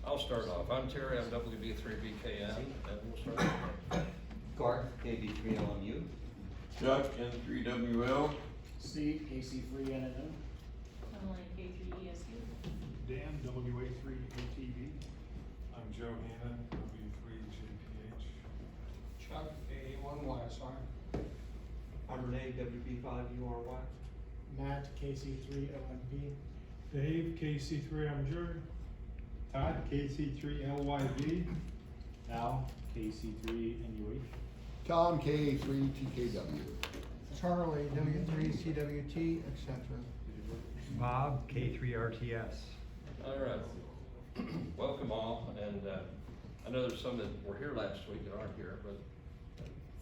I'll start off. I'm Terry, I'm WB3BKN, and we'll start. Garth, KB3LMU. Chuck, N3WL. Steve, KC3NNM. Emily, K3ESU. Dan, WA3ATV. I'm Joe Hannon, W3JPH. Chuck, AA1YSR. I'm Renee, WB5URY. Matt, KC3OMP. Dave, KC3MJ. Todd, KC3LYV. Al, KC3NUH. Tom, KA3TKW. Charlie, W3CWT, etc. Bob, K3RTS. All right. Welcome all, and I know there's some that were here last week that aren't here, but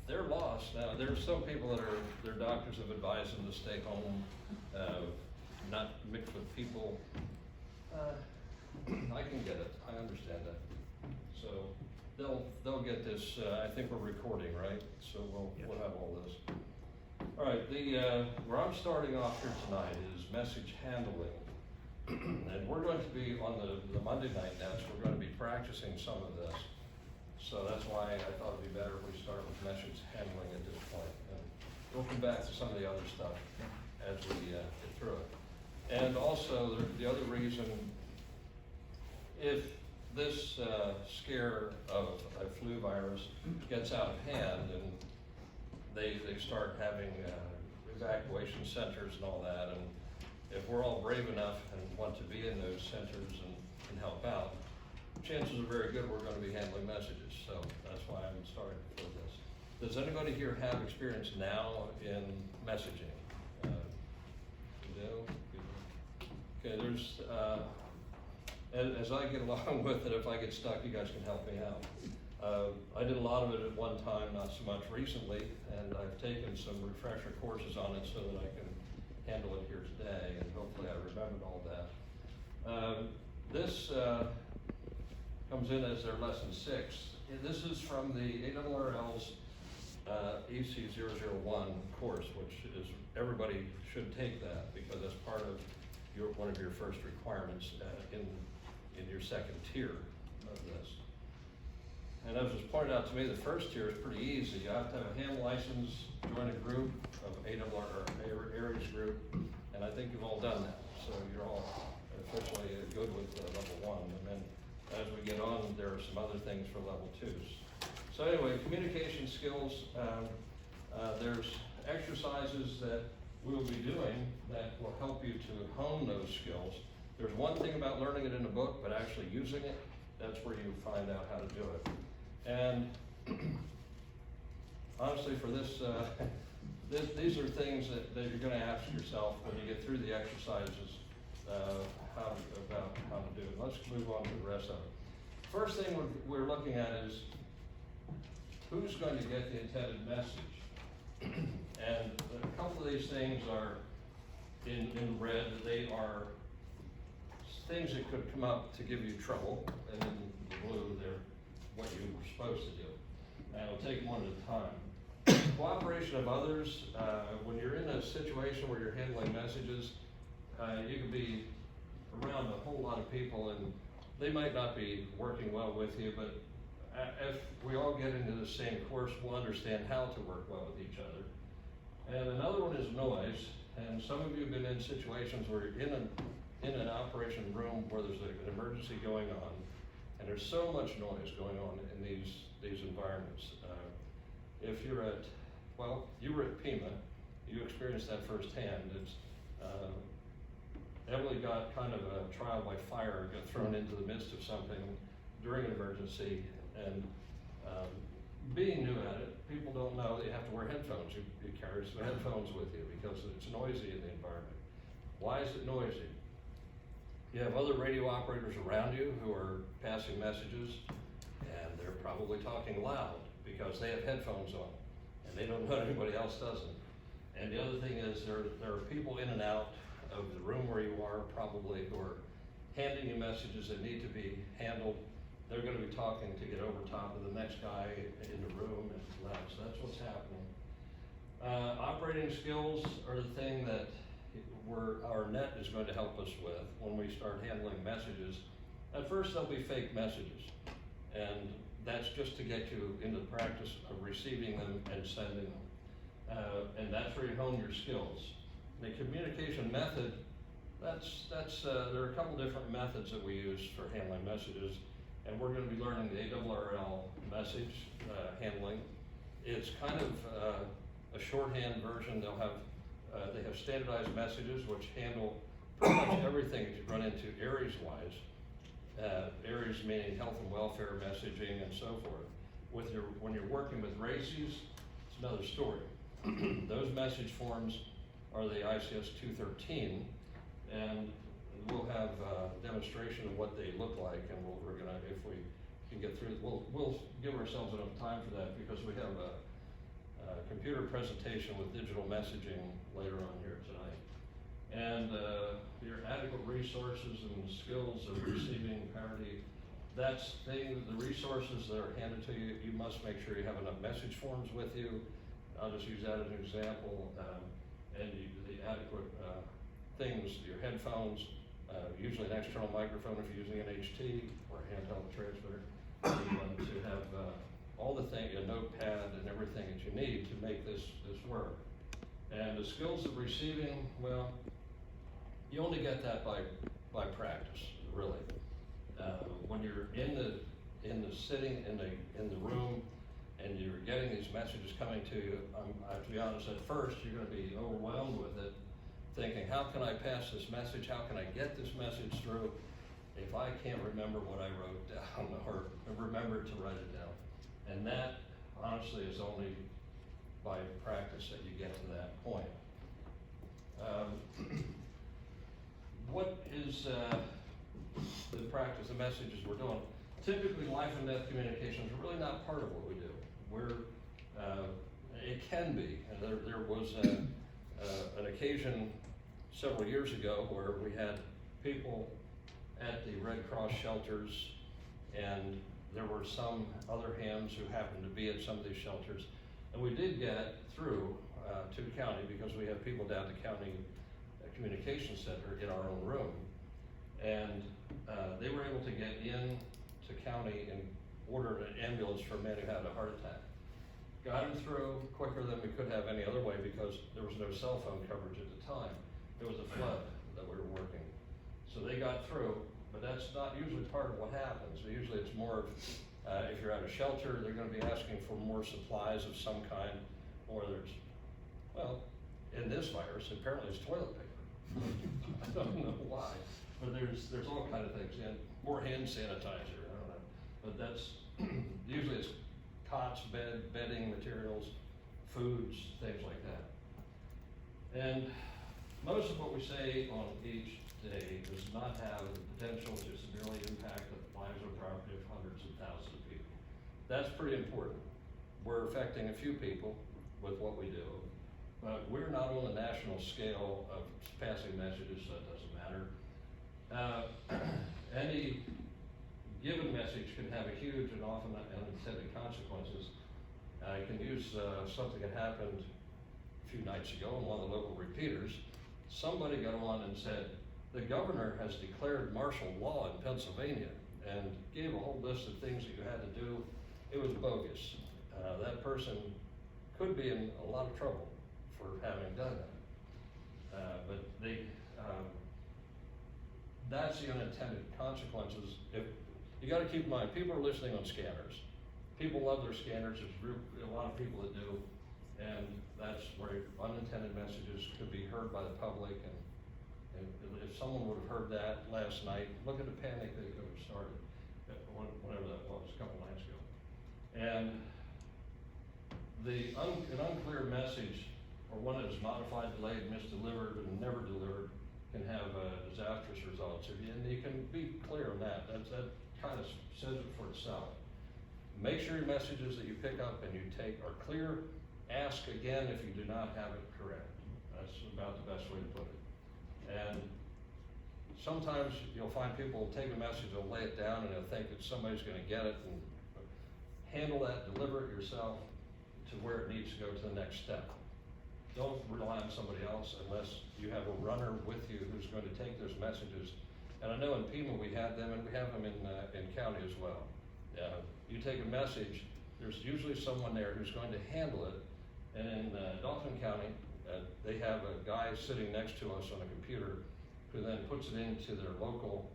they're lost now. There's some people that are, their doctors have advised them to stay home, not mix with people. I can get it, I understand that. So they'll get this, I think we're recording, right? So we'll have all this. All right, where I'm starting off here tonight is message handling. And we're going to be on the Monday night nets, we're going to be practicing some of this. So that's why I thought it'd be better if we start with message handling at this point. And we'll come back to some of the other stuff as we get through it. And also, the other reason, if this scare of a flu virus gets out of hand and they start having evacuation centers and all that, and if we're all brave enough and want to be in those centers and help out, chances are very good we're going to be handling messages. So that's why I'm starting for this. Does anybody here have experience now in messaging? No? Okay, there's, as I get along with it, if I get stuck, you guys can help me out. I did a lot of it at one time, not so much recently, and I've taken some refresher courses on it so that I can handle it here today, and hopefully I remembered all that. This comes in as their lesson 6. This is from the ARRL's EC001 course, which is, everybody should take that because that's part of one of your first requirements in your second tier of this. And as was pointed out to me, the first tier is pretty easy. You have to have a ham license, join a group of ARES group, and I think you've all done that. So you're all officially good with level 1. And then as we get on, there are some other things for level 2s. So anyway, communication skills, there's exercises that we'll be doing that will help you to hone those skills. There's one thing about learning it in a book, but actually using it, that's where you find out how to do it. And honestly, for this, these are things that you're going to ask yourself when you get through the exercises about how to do it. Let's move on to the rest of it. First thing we're looking at is who's going to get the intended message. And a couple of these things are in red. They are things that could come up to give you trouble, and in the blue, they're what you were supposed to do. And we'll take one at a time. Cooperation of others, when you're in a situation where you're handling messages, you could be around a whole lot of people and they might not be working well with you, but if we all get into the same course, we'll understand how to work well with each other. And another one is noise, and some of you have been in situations where you're in an operation room where there's an emergency going on, and there's so much noise going on in these environments. If you're at, well, you were at Pima, you experienced that firsthand. It's, Emily got kind of a trial by fire, got thrown into the midst of something during an emergency, and being new at it, people don't know that you have to wear headphones. You carry some headphones with you because it's noisy in the environment. Why is it noisy? You have other radio operators around you who are passing messages, and they're probably talking loud because they have headphones on, and they don't know anybody else doesn't. And the other thing is there are people in and out of the room where you are probably who are handing you messages that need to be handled. They're going to be talking to get over top of the next guy in the room, and so that's what's happening. Operating skills are the thing that our net is going to help us with when we start handling messages. At first, there'll be fake messages, and that's just to get you into the practice of receiving them and sending them. And that's where you hone your skills. The communication method, there are a couple different methods that we use for handling messages, and we're gonna be learning the ARRL message handling. It's kind of a shorthand version. They have standardized messages which handle pretty much everything that you run into ARES-wise. ARES meaning health and welfare messaging and so forth. When you're working with RACES, it's another story. Those message forms are the ICS 213, and we'll have a demonstration of what they look like, and we're gonna, if we can get through, we'll give ourselves enough time for that because we have a computer presentation with digital messaging later on here tonight. And your adequate resources and skills of receiving parity, the resources that are handed to you, you must make sure you have enough message forms with you. I'll just use that as an example, and the adequate things, your headphones, usually an external microphone if you're using an HT or a handheld transmitter. You want to have all the things, a notepad and everything that you need to make this work. And the skills of receiving, well, you only get that by practice, really. When you're in the sitting in the room and you're getting these messages coming to you, I have to be honest, at first you're going to be overwhelmed with it, thinking, how can I pass this message? How can I get this message through if I can't remember what I wrote down or remember to write it down? And that, honestly, is only by practice that you get to that point. What is the practice, the messages we're doing? Typically, life and death communications are really not part of what we do. It can be. And there was an occasion several years ago where we had people at the Red Cross shelters, and there were some other hands who happened to be at some of these shelters. And we did get through to county because we have people down at the county communication center in our own room. And they were able to get in to county and order an ambulance for a man who had a heart attack. Got him through quicker than we could have any other way because there was no cell phone coverage at the time. It was a flood that we were working. So they got through, but that's not usually part of what happens. Usually it's more of, if you're at a shelter, they're gonna be asking for more supplies of some kind, or there's, well, in this virus, apparently it's toilet paper. I don't know why, but there's all kind of things, and more hand sanitizer, I don't know. But that's, usually it's cots, bedding materials, foods, things like that. And most of what we say on each day does not have the potential to severely impact the lives or property of hundreds of thousands of people. That's pretty important. We're affecting a few people with what we do, but we're not on the national scale of passing messages, so it doesn't matter. Any given message can have a huge and often unintended consequences. I can use something that happened a few nights ago in one of the local repeaters. Somebody got on and said, the governor has declared martial law in Pennsylvania and gave a whole list of things that you had to do. It was bogus. That person could be in a lot of trouble for having done that. But that's the unintended consequences. If you got to keep in mind, people are listening on scanners. People love their scanners. There's a lot of people that do, and that's where unintended messages could be heard by the public. And if someone would have heard that last night, look at the panic that could have started, whenever that was, a couple nights ago. And an unclear message, or one that is modified, delayed, misdelivered, and never delivered, can have disastrous results. And you can be clear on that. That kind of says it for itself. Make sure your messages that you pick up and you take are clear. Ask again if you do not have it correct. That's about the best way to put it. And sometimes you'll find people will take a message, they'll lay it down, and they'll think that somebody's going to get it and handle that, deliver it yourself to where it needs to go to the next step. Don't rely on somebody else unless you have a runner with you who's going to take those messages And I know in Pima we had them, and we have them in county as well. You take a message, there's usually someone there who's going to handle it. And in Dauphin County, they have a guy sitting next to us on a computer who then puts it into their local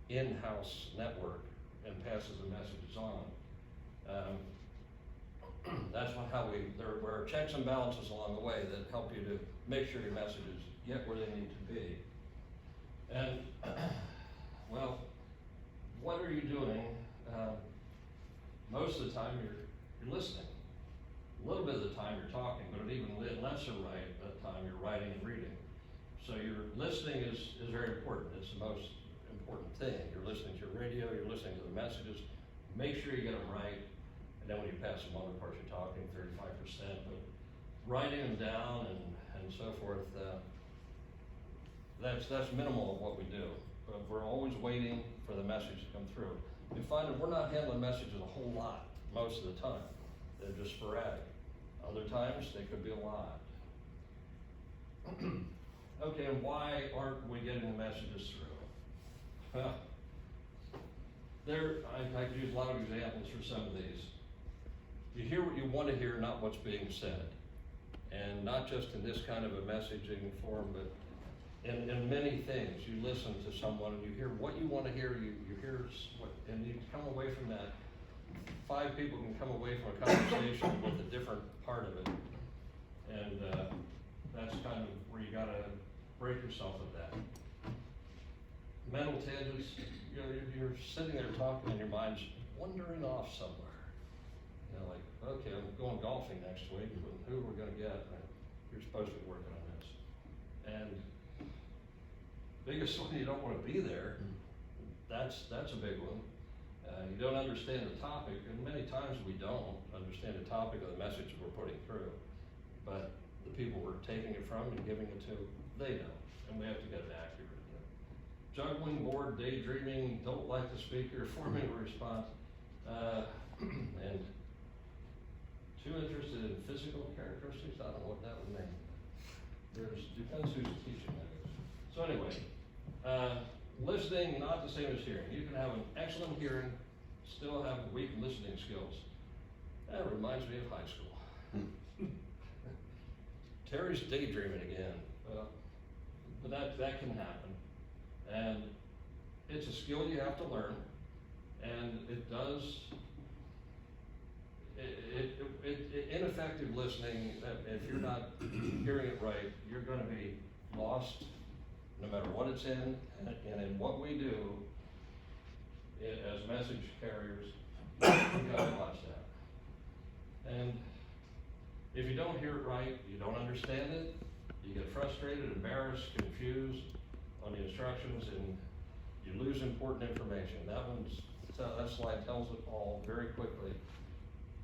in-house network and passes the messages on. That's there are checks and balances along the way that help you to make sure your messages get where they need to be. And, well, what are you doing? Most of the time you're listening. A little bit of the time you're talking, but even lesser time you're writing and reading. So your listening is very important. It's the most important thing. You're listening to your radio, you're listening to the messages. Make sure you get them right. And then when you pass them on, of course, you're talking 35%, but writing them down and so forth, that's minimal of what we do. But we're always waiting for the message to come through. You find that we're not handling messages a whole lot most of the time. They're just sporadic. Other times, they could be a lot. Okay, and why aren't we getting the messages through? Well, I could use a lot of examples for some of these. You hear what you want to hear, not what's being said. And not just in this kind of a messaging form, but in many things. You listen to someone and you hear what you want to hear, you hear what, and you come away from that. 5 people can come away from a conversation with a different part of it. And that's kind of where you gotta break yourself of that. Mental tangents, you're sitting there talking and your mind's wandering off somewhere. Like, okay, I'm going golfing next week, but who are we gonna get? You're supposed to be working on this. And biggest one, you don't wanna be there. That's a big one. You don't understand the topic, and many times we don't understand the topic of the message we're putting through. But the people we're taking it from and giving it to, they know, and we have to get it accurate. Juggling, bored, daydreaming, don't like the speaker, forming a response, and too interested in physical characteristics. I don't know what that would mean. Depends who's teaching that is. So anyway, listening, not the same as hearing. You can have an excellent hearing, still have weak listening skills. That reminds me of high school. Terry's daydreaming again. But that can happen. And it's a skill you have to learn. And it does, ineffective listening, if you're not hearing it right, you're gonna be lost no matter what it's in, and in what we do as message carriers, we gotta watch that. And if you don't hear it right, you don't understand it, you get frustrated, embarrassed, confused on the instructions, and you lose important information. That slide tells it all very quickly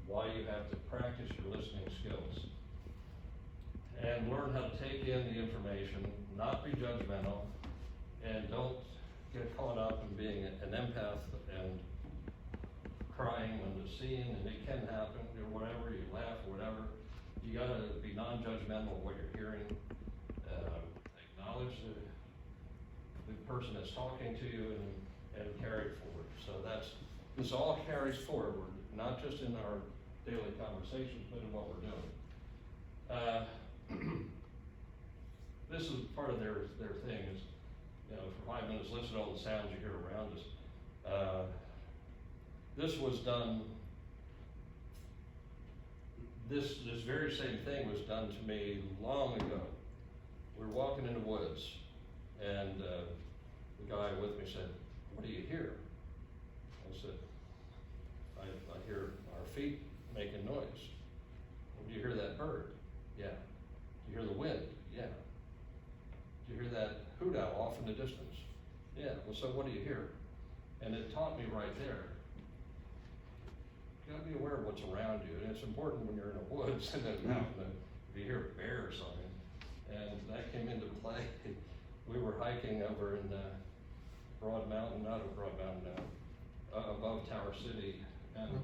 why you have to practice your listening skills. And learn how to take in the information, not be judgmental, and don't get caught up in being an empath and crying when the scene, and it can happen, or whatever, you laugh or whatever. You gotta be non-judgmental of what you're hearing, acknowledge the person that's talking to you and carry it forward. So this all carries forward, not just in our daily conversations, but in what we're doing. This is part of their thing is, for 5 minutes, listen to all the sounds you hear around us. This was done, this very same thing was done to me long ago. We were walking in the woods, and the guy with me said, "What do you hear?" I said, I hear our feet making noise. "Well, do you hear that bird?" "Yeah." "Do you hear the wind?" "Yeah." "Do you hear that hoot owl off in the distance?" "Yeah." "Well, so what do you hear?" And it taught me right there. You gotta be aware of what's around you, and it's important when you're in the woods and then if you hear a bear or something. And that came into play. We were hiking over in Broad Mountain, not a Broad Mountain, above Tower City, and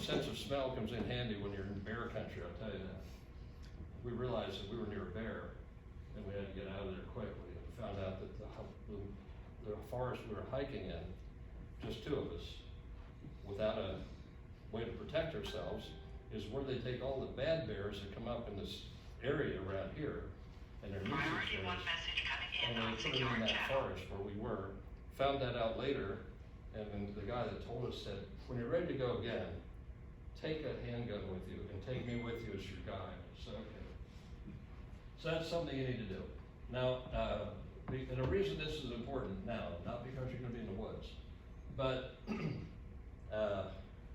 sense of smell comes in handy when you're in bear country, I'll tell you that. We realized that we were near a bear, and we had to get out of there quickly, and found out that the the forest we were hiking in, just two of us, without a way to protect ourselves, is where they take all the bad bears that come up in this area around here, and they're nuisance bears, and they put them in that forest where we were. Found that out later, and then the guy that told us said, when you're ready to go again, take a handgun with you and take me with you as your guide. So, okay. So that's something you need to do. Now, and the reason this is important now, not because you're gonna be in the woods, but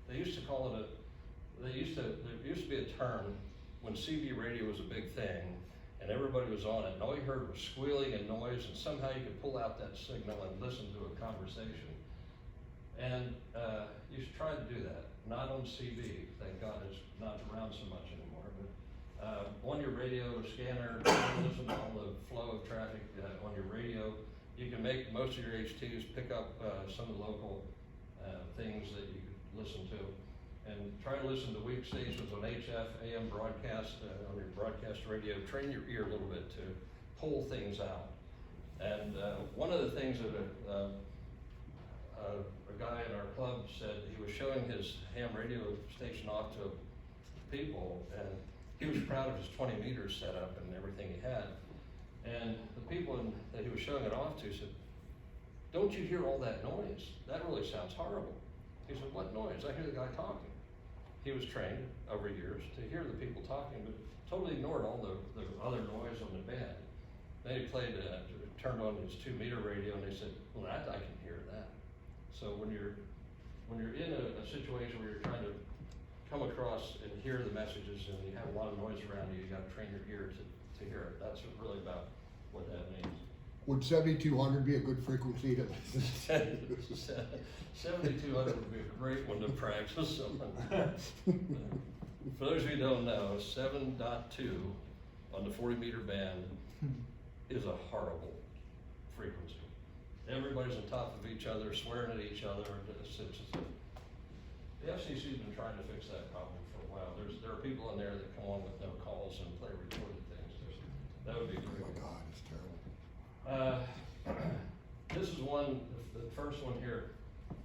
they used to call it there used to be a term when CB radio was a big thing and everybody was on it, and all you heard was squealing and noise, and somehow you could pull out that signal and listen to a conversation. And you should try to do that. Not on CB, thank God it's not around so much anymore, but on your radio scanner, listen to all the flow of traffic on your radio. You can make most of your HTs pick up some of the local things that you could listen to. And try to listen to weak stations on HF, AM broadcast, on your broadcast radio. Train your ear a little bit to pull things out. And one of the things that a guy in our club said, he was showing his ham radio station off to people, and he was proud of his 20 meters set up and everything he had. And the people that he was showing it off to said, don't you hear all that noise? That really sounds horrible. He said, what noise? I hear the guy talking. He was trained over years to hear the people talking, but totally ignored all the other noise on the band. Then he turned on his 2-meter radio, and they said, well, I can hear that. So when you're in a situation where you're trying to come across and hear the messages and you have a lot of noise around you, you got to train your ear to hear it. That's really about what that means. Would 7200 be a good frequency to? 7200 would be a great one to practice on. For those of you who don't know, 7.2 on the 40-meter band is a horrible frequency. Everybody's on top of each other, swearing at each other. The FCC's been trying to fix that problem for a while. There are people in there that come on with no calls and play recorded things. That would be great. Oh my God, it's terrible. This is one, the first one here.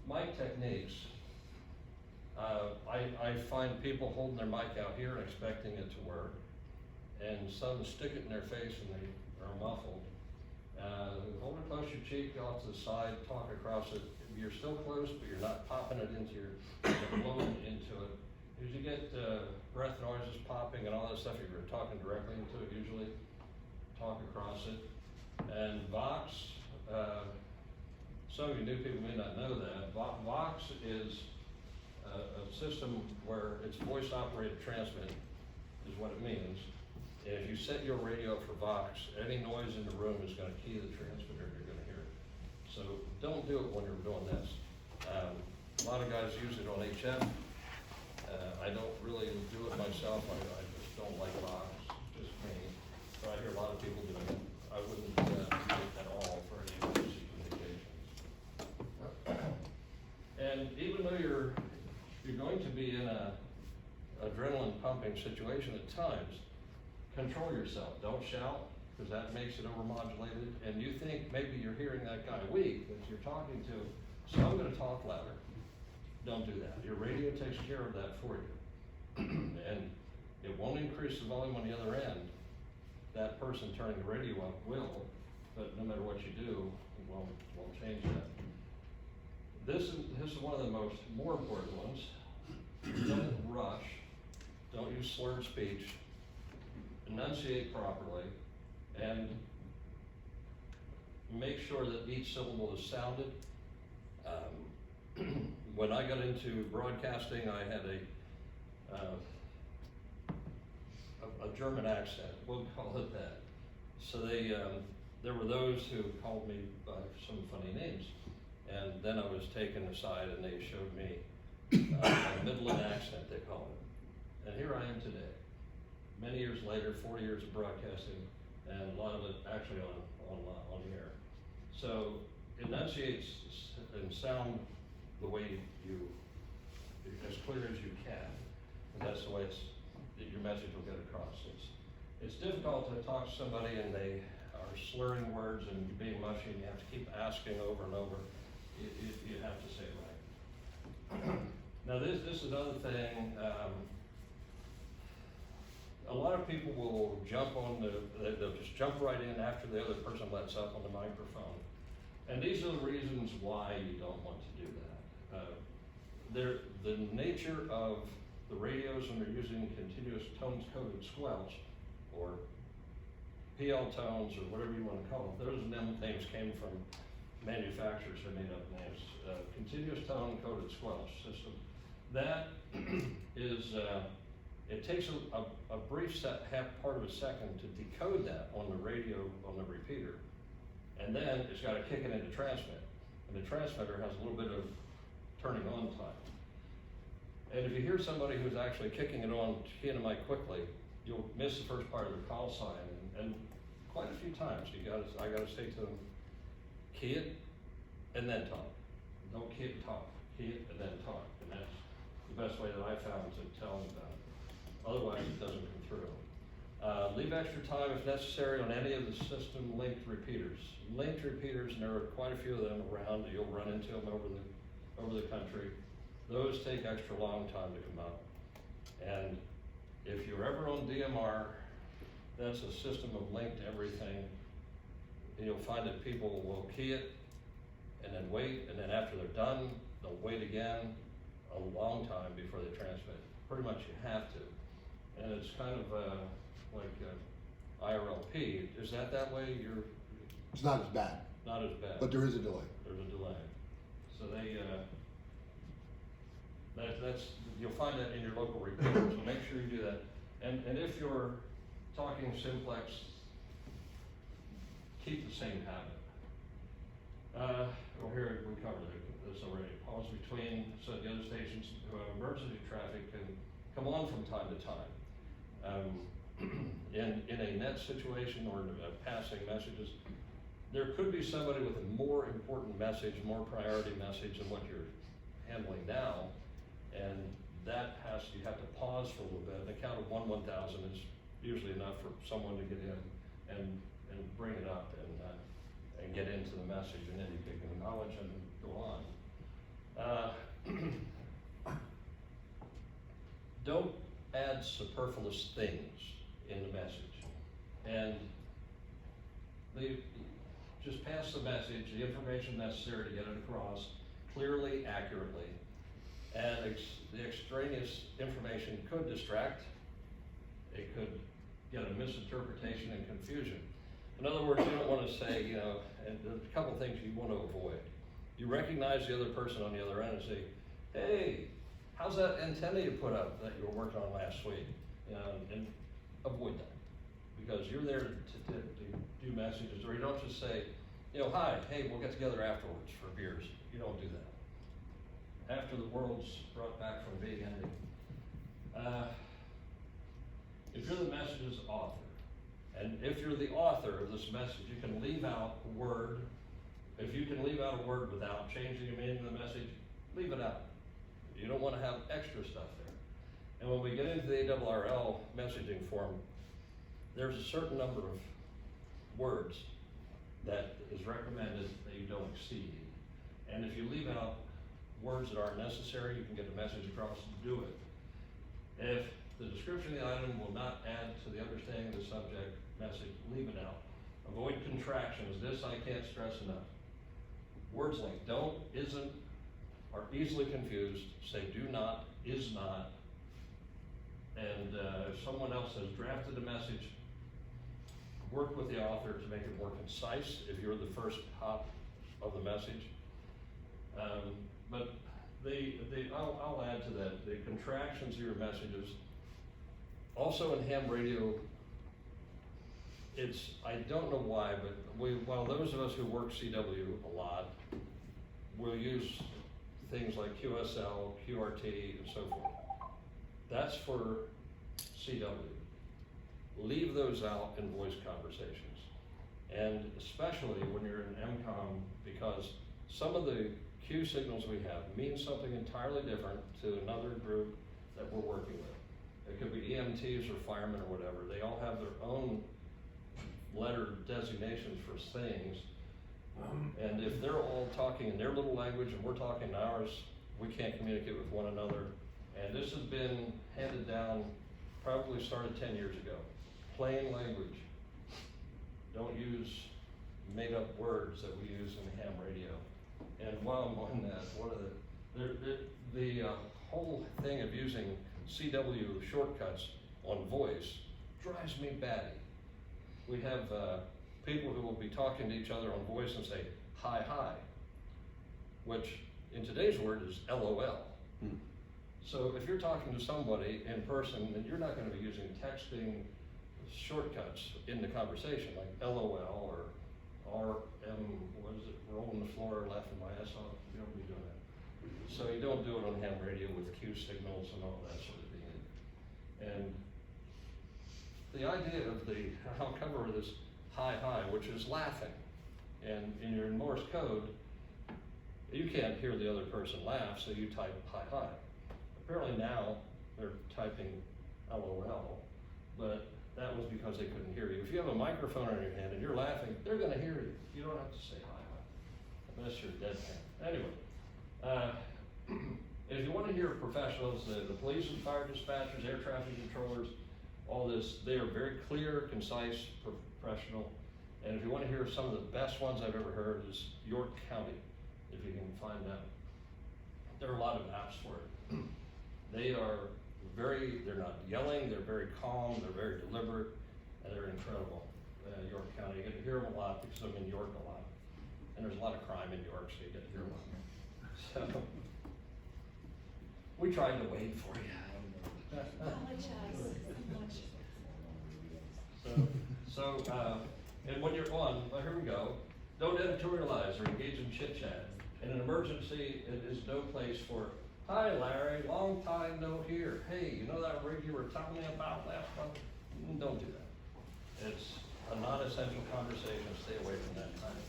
Mic techniques. I find people holding their mic out here and expecting it to work, and some stick it in their face and they are muffled. Hold it close to your cheek, off to the side, talk across it. You're still close, but you're not popping it into blowing into it. As you get breath noises popping and all that stuff, you're talking directly into it usually. Talk across it. And Vox, some of you new people may not know that. Vox is a system where it's voice operated transmit is what it means. And if you set your radio up for Vox, any noise in the room is going to key the transmitter, you're going to hear it. So don't do it when you're doing this. A lot of guys use it on HF. I don't really do it myself. I just don't like Vox, just me. But I hear a lot of people doing it. I wouldn't use it at all for any emergency communications. And even though you're going to be in a adrenaline pumping situation at times, control yourself. Don't shout, because that makes it overmodulated. And you think maybe you're hearing that guy weak that you're talking to, so I'm going to talk louder. Don't do that. Your radio takes care of that for you. And it won't increase the volume on the other end. That person turning the radio up will, but no matter what you do, it won't change that. This is one of the more important ones. Don't rush. Don't use slurred speech. Enunciate properly, and make sure that each syllable is sounded. When I got into broadcasting, I had a German accent, we'll call it that. So there were those who called me by some funny names. And then I was taken aside and they showed me a Midland accent, they call it. And here I am today. Many years later, 40 years of broadcasting, and a lot of it actually on the air. So enunciate and sound the way as clear as you can. And that's the way your message will get across. It's difficult to talk to somebody and they are slurring words and being mushy, and you have to keep asking over and over, you have to say it right. Now this is another thing, a lot of people will jump on they'll just jump right in after the other person lets up on the microphone. And these are the reasons why you don't want to do that. The nature of the radios when they're using continuous tones coded squelch, or PL tones, or whatever you want to call them, those names came from manufacturers that made up names. Continuous tone coded squelch system. That is, it takes a brief half part of a second to decode that on the radio, on the repeater. And then it's got to kick it into transmit. And the transmitter has a little bit of turning on time. And if you hear somebody who's actually kicking it on, keying the mic quickly, you'll miss the first part of the call sign. And quite a few times, I gotta say to them, key it and then talk. Don't key it and talk. Key it and then talk. And that's the best way that I found to tell them about it. Otherwise, it doesn't come through. Leave extra time if necessary on any of the system linked repeaters. Linked repeaters, and there are quite a few of them around. You'll run into them over the country. Those take extra long time to come up. And if you're ever on DMR, that's a system of linked everything. And you'll find that people will key it and then wait, and then after they're done, they'll wait again a long time before they transmit. Pretty much you have to. And it's kind of like IRLP. Is that way? It's not as bad, Not as bad. but there is a delay. There's a delay. So they, you'll find that in your local repeater, so make sure you do that. And if you're talking simplex, keep the same habit. Well, here we covered this already. Pause between, so the other stations, emergency traffic can come on from time to time. In a net situation or passing messages, there could be somebody with a more important message, more priority message than what you're handling now, and you have to pause for a little bit. The count of 1,000 is usually enough for someone to get in and bring it up and get into the message, and then you can acknowledge and go on. Don't add superfluous things in the message, and just pass the message, the information necessary to get it across clearly, accurately, and the extraneous information could distract. It could get a misinterpretation and confusion. In other words, you don't want to say, and there's a couple things you want to avoid. You recognize the other person on the other end and say, hey, how's that antenna you put up that you were working on last week? And avoid that, because you're there to do messages, or you don't just say, hi, hey, we'll get together afterwards for beers. You don't do that. After the world's brought back from being ending. If you're the message's author, and if you're the author of this message, you can leave out a word. If you can leave out a word without changing the meaning of the message, leave it out. You don't want to have extra stuff there. And when we get into the ARRL messaging form, there's a certain number of words that is recommended that you don't exceed. And if you leave out words that aren't necessary, you can get the message across and do it. If the description of the item will not add to the understanding of the subject message, leave it out. Avoid contractions. This I can't stress enough. Words like don't, isn't, are easily confused. Say do not, is not. And if someone else has drafted a message, work with the author to make it more concise if you're the first hop of the message. But I'll add to that, the contractions of your messages. Also in ham radio, I don't know why, but while those of us who work CW a lot, will use things like QSL, QRT, and so forth. That's for CW. Leave those out in voice conversations. And especially when you're in MCOM, because some of the Q signals we have mean something entirely different to another group that we're working with. It could be EMTs or firemen or whatever. They all have their own letter designations for things. And if they're all talking in their little language and we're talking in ours, we can't communicate with one another. And this has been handed down, probably started 10 years ago. Plain language. Don't use made-up words that we use in ham radio. And while I'm on that, one of the whole thing of using CW shortcuts on voice drives me batty. We have people who will be talking to each other on voice and say, hi, which in today's word is LOL. So if you're talking to somebody in person, then you're not going to be using texting shortcuts in the conversation, like LOL or RM, what is it, rolling the floor, laughing my ass off. You don't be doing that. So you don't do it on ham radio with Q signals and all that sort of thing. And the idea of I'll cover this hi, which is laughing. And in your Morse code, you can't hear the other person laugh, so you type hi. Apparently now they're typing LOL, but that was because they couldn't hear you. If you have a microphone in your hand and you're laughing, they're gonna hear you. You don't have to say hi, unless you're deadpan. Anyway, if you wanna hear professionals, the police and fire dispatchers, air traffic controllers, all this, they are very clear, concise, professional. And if you wanna hear some of the best ones I've ever heard is York County, if you can find them. There are a lot of apps for it. They're not yelling, they're very calm, they're very deliberate, and they're incredible. York County, you get to hear them a lot because I'm in York a lot. And there's a lot of crime in York, so you get to hear them. So, we tried to wait for you. And when you're on, here we go, don't editorialize or engage in chit chat. In an emergency, it is no place for, hi Larry, long time no hear. Hey, you know that rig you were telling me about last month? Don't do that. It's a non-essential conversation, stay away from that kind of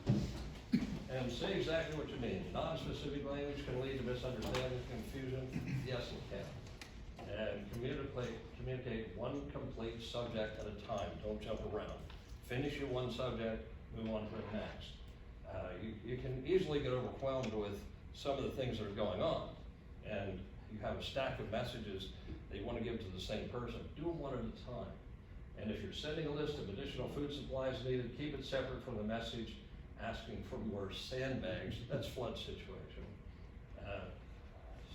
thing. And say exactly what you mean. Non-specific language can lead to misunderstanding, confusion. Yes, it can. And communicate one complete subject at a time. Don't jump around. Finish your one subject, move on to the next. You can easily get overwhelmed with some of the things that are going on. And you have a stack of messages that you want to give to the same person. Do them one at a time. And if you're sending a list of additional food supplies needed, keep it separate from the message asking for more sandbags. That's flood situation.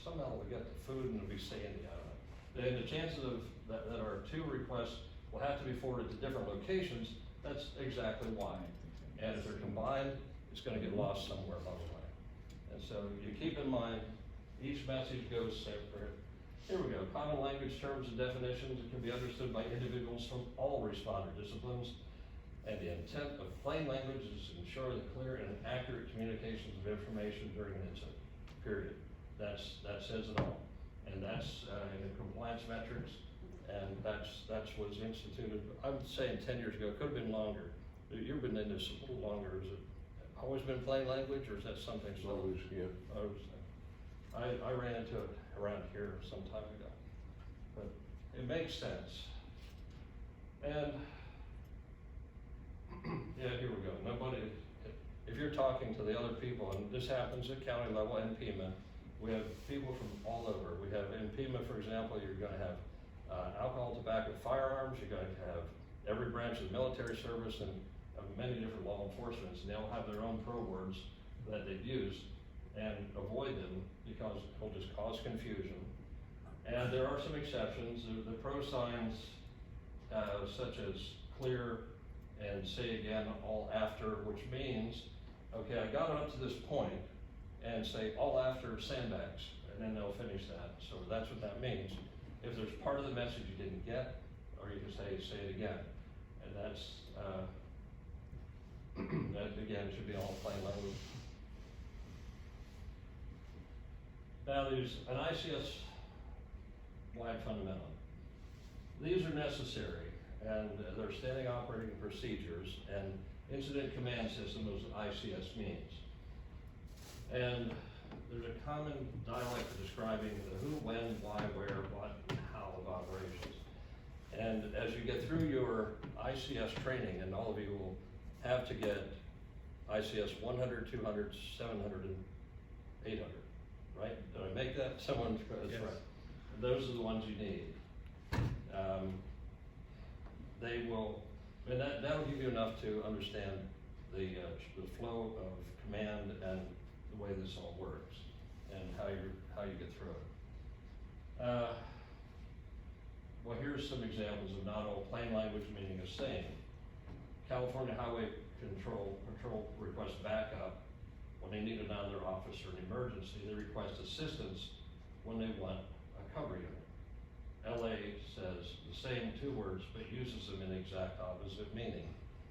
Somehow we'll get the food and it'll be sandy out of it. And the chances of that our two requests will have to be forwarded to different locations, that's exactly why. And if they're combined, it's going to get lost somewhere along the way. And so you keep in mind, each message goes separate. Here we go, common language terms and definitions that can be understood by individuals from all responder disciplines. And the intent of plain language is to ensure the clear and accurate communications of information during an incident, period. That says it all. And that's in the compliance metrics, and that's what's instituted, I would say 10 years ago, it could have been longer. You've been in this a little longer. Is it always been plain language, or is that something? Always, yeah. I ran into it around here some time ago, but it makes sense. And yeah, here we go. If you're talking to the other people, and this happens at county level and PEMA, we have people from all over. We have in PEMA, for example, you're going to have alcohol, tobacco, firearms. You're going to have every branch of the military service and many different law enforcements, and they'll have their own pro words that they've used, and avoid them because it'll just cause confusion. And there are some exceptions. The pro signs, such as clear and say again all after, which means, okay, I got it up to this point, and say all after sandbags, and then they'll finish that. So that's what that means. If there's part of the message you didn't get, or you can say it again. And that's, that again should be all plain language. Now there's an ICS wide fundamental. These are necessary, and they're standing operating procedures, and incident command system is what ICS means. And there's a common dialect for describing the who, when, why, where, what, and how of operations. And as you get through your ICS training, and all of you will have to get ICS 100, 200, 700, and 800, right? Did I make that? Someone, that's Yes. right. Those are the ones you need. They will, and that'll give you enough to understand the flow of command and the way this all works, and how you get through it. Well, here's some examples of not all plain language meaning the same. California Highway Patrol requests backup when they need it out of their office or an emergency. They request assistance when they want a cover unit. LA says the same two words, but uses them in exact opposite meaning.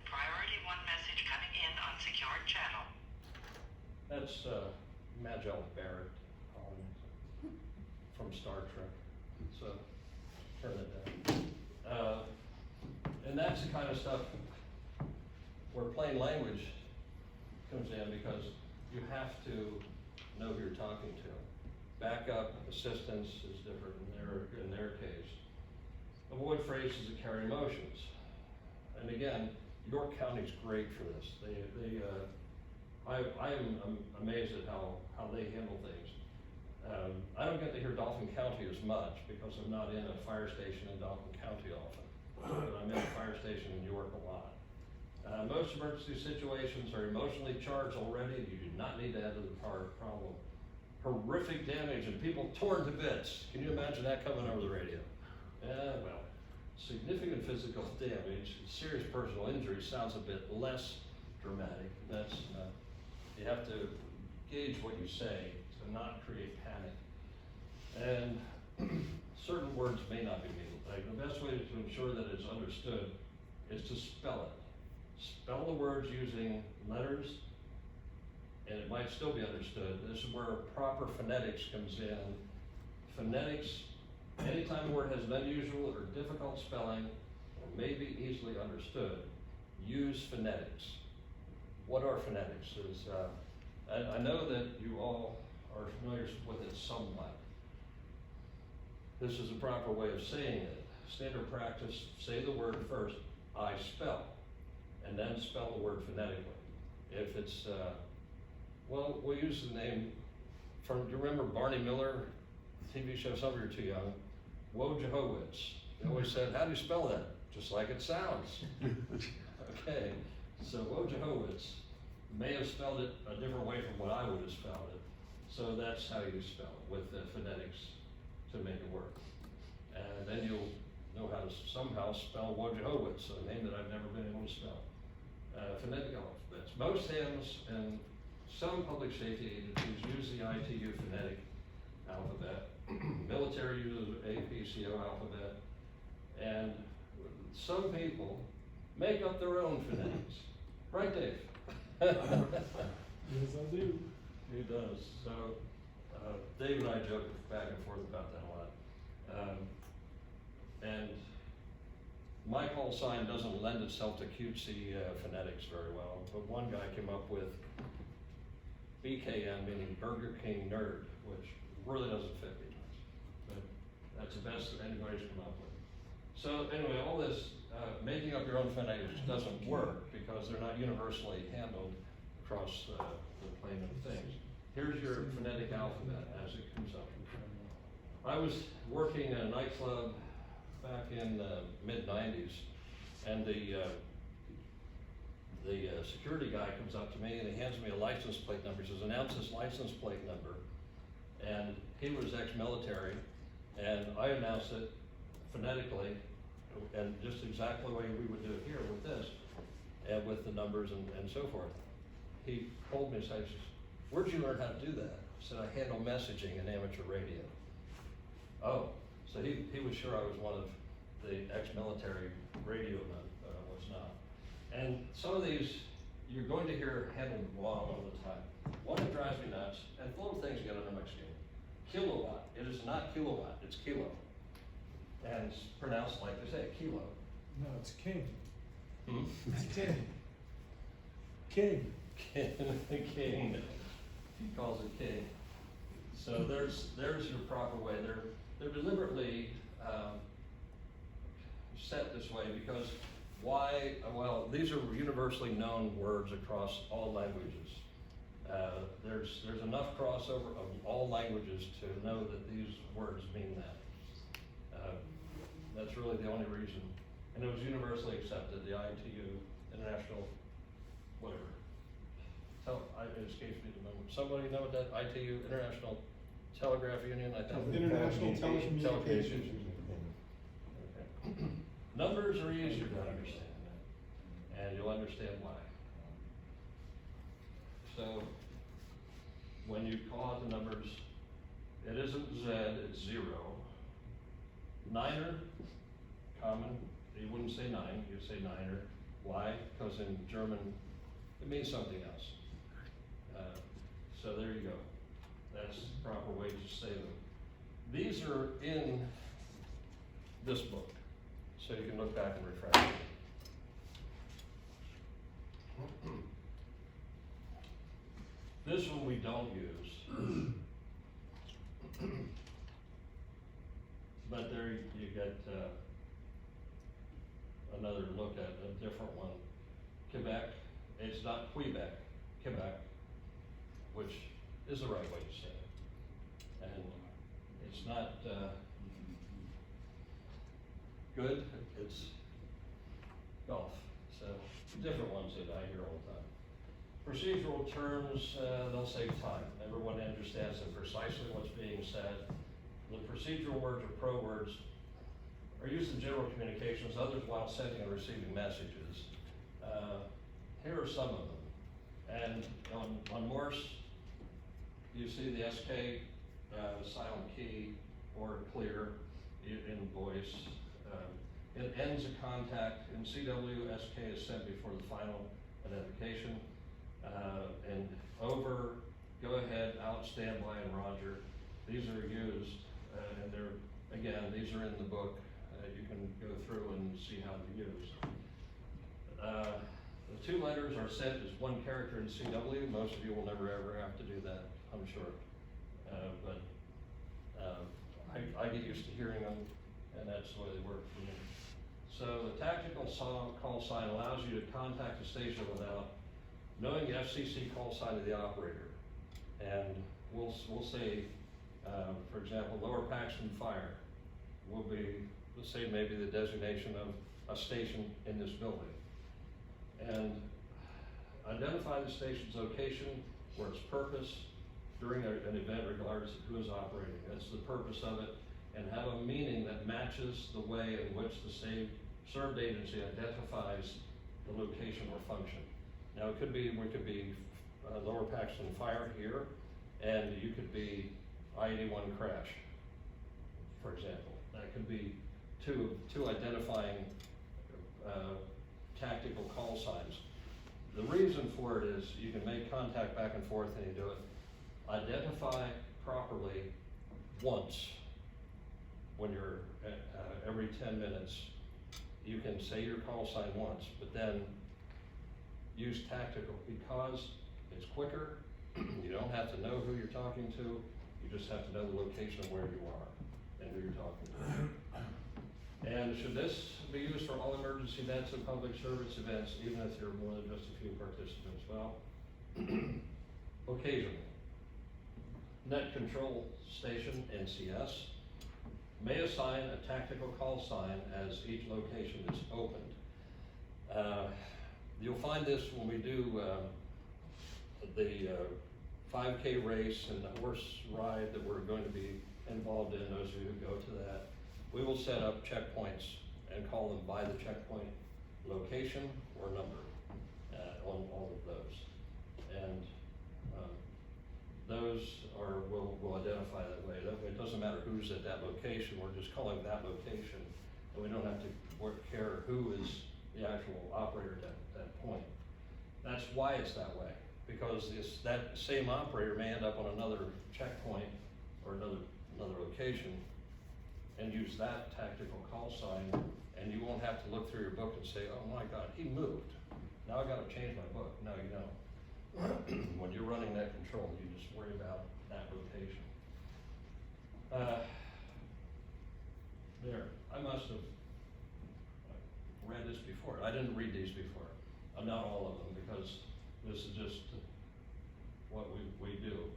Priority 1 message coming in on secured channel. That's Majel Barrett from Star Trek. So turn it down. And that's the kind of stuff where plain language comes in, because you have to know who you're talking to. Backup assistance is different in their case. Avoid phrases that carry emotions. And again, York County's great for this. I am amazed at how they handle things. I don't get to hear Dauphin County as much because I'm not in a fire station in Dauphin County often, but I'm in a fire station in York a lot. Most emergency situations are emotionally charged already. You do not need to add to the problem. Horrific damage and people torn to bits. Can you imagine that coming over the radio? Well, significant physical damage, serious personal injury sounds a bit less dramatic. That's, you have to gauge what you say to not create panic. And certain words may not be needed. Like the best way to ensure that it's understood is to spell it. Spell the words using letters, and it might still be understood. This is where proper phonetics comes in. Phonetics, anytime a word has an unusual or difficult spelling, or may be easily understood, use phonetics. What are phonetics? I know that you all are familiar with it somewhat. This is a proper way of saying it. Standard practice, say the word first, I spell, and then spell the word phonetically. If it's, well, we'll use the name from, do you remember Barney Miller, TV show, some of you are too young, Wojciechowicz. They always said, how do you spell that? Just like it sounds. Okay, so Wojciechowicz may have spelled it a different way from what I would have spelled it. So that's how you spell it, with the phonetics to make it work. And then you'll know how to somehow spell Wojciechowicz, a name that I've never been able to spell. Phonetic alphabets. Most hymns and some public safety agencies use the ITU phonetic alphabet. Military uses APCO alphabet. And some people make up their own phonetics. Right, Dave? Yes, I do. He does. So Dave and I joke back and forth about that a lot. And my call sign doesn't lend itself to cutesy phonetics very well, but one guy came up with BKN, meaning Burger King Nerd, which really doesn't fit me much, but that's the best that anybody's come up with. So anyway, all this making up your own phonetics doesn't work because they're not universally handled across the plane of things. Here's your phonetic alphabet as it comes up. I was working in a nightclub back in the mid-90s, and the security guy comes up to me and he hands me a license plate number. He says, announce this license plate number. And he was ex-military, and I announced it phonetically, and just exactly the way we would do it here with this, and with the numbers and so forth. He pulled me aside and says, where'd you learn how to do that? I said, I handle messaging in amateur radio. Oh, so he was sure I was one of the ex-military radio men, but I was not. And some of these, you're going to hear handled wrong all the time. One that drives me nuts, and little things get under my skin. Kilowatt, it is not kilowatt, it's kilo. And it's pronounced like they say, kilo. No, it's king. Hmm? It's king. King. King. He calls it king. So there's your proper way. They're deliberately set this way because why, well, these are universally known words across all languages. There's enough crossover of all languages to know that these words mean that. That's really the only reason. And it was universally accepted, the ITU, International, whatever. It escapes me the moment. Somebody know what that ITU, International Telegraph Union, I think? International Telecommunications. Okay. Numbers are easier to understand, and you'll understand why. So, when you call out the numbers, it isn't Z, it's 0. Niner, common, you wouldn't say 9, you'd say niner. Why? Because in German, it means something else. So there you go. That's the proper way to say them. These are in this book, so you can look back and refresh it. This one we don't use. But there you get another look at a different one. Quebec, it's not Quebec, Quebec, which is the right way to say it. And it's not good, it's golf. So different ones that I hear all the time. Procedural terms, they'll save time. Everyone understands that precisely what's being said. The procedural words or pro words are used in general communications, others while sending and receiving messages. Here are some of them. And on Morse, you see the SK silent key or clear in voice. It ends a contact. In CW, SK is sent before the final identification. And over, go ahead, out, standby, and Roger. These are used, and they're, again, these are in the book. You can go through and see how they're used. The 2 letters are sent as 1 character in CW. Most of you will never ever have to do that, I'm sure. But I get used to hearing them, and that's the way they work for me. So the tactical call sign allows you to contact the station without knowing the FCC call sign of the operator. And we'll say, for example, Lower Paxton Fire will be, let's say maybe the designation of a station in this building. And identify the station's location or its purpose during an event regardless of who is operating. That's the purpose of it, and have a meaning that matches the way in which the served agency identifies the location or function. Now it could be, we could be Lower Paxton Fire here, and you could be I-81 crash, for example. That could be two identifying tactical call signs. The reason for it is you can make contact back and forth and you do it. Identify properly once when you're every 10 minutes. You can say your call sign once, but then use tactical because it's quicker. You don't have to know who you're talking to. You just have to know the location of where you are and who you're talking to. And should this be used for all emergency events and public service events, even if there are more than just a few participants? Well, occasionally. Net Control Station, NCS, may assign a tactical call sign as each location is opened. You'll find this when we do the 5K race and the horse ride that we're going to be involved in, those of you who go to that. We will set up checkpoints and call them by the checkpoint location or number on all of those. And those will identify that way. That way it doesn't matter who's at that location, we're just calling that location, and we don't have to care who is the actual operator at that point. That's why it's that way, because that same operator may end up on another checkpoint or another location and use that tactical call sign, and you won't have to look through your book and say, oh my God, he moved. Now I gotta change my book. No, you don't. When you're running that control, you just worry about that rotation. There, I must have read this before. I didn't read these before. Not all of them, because this is just what we do.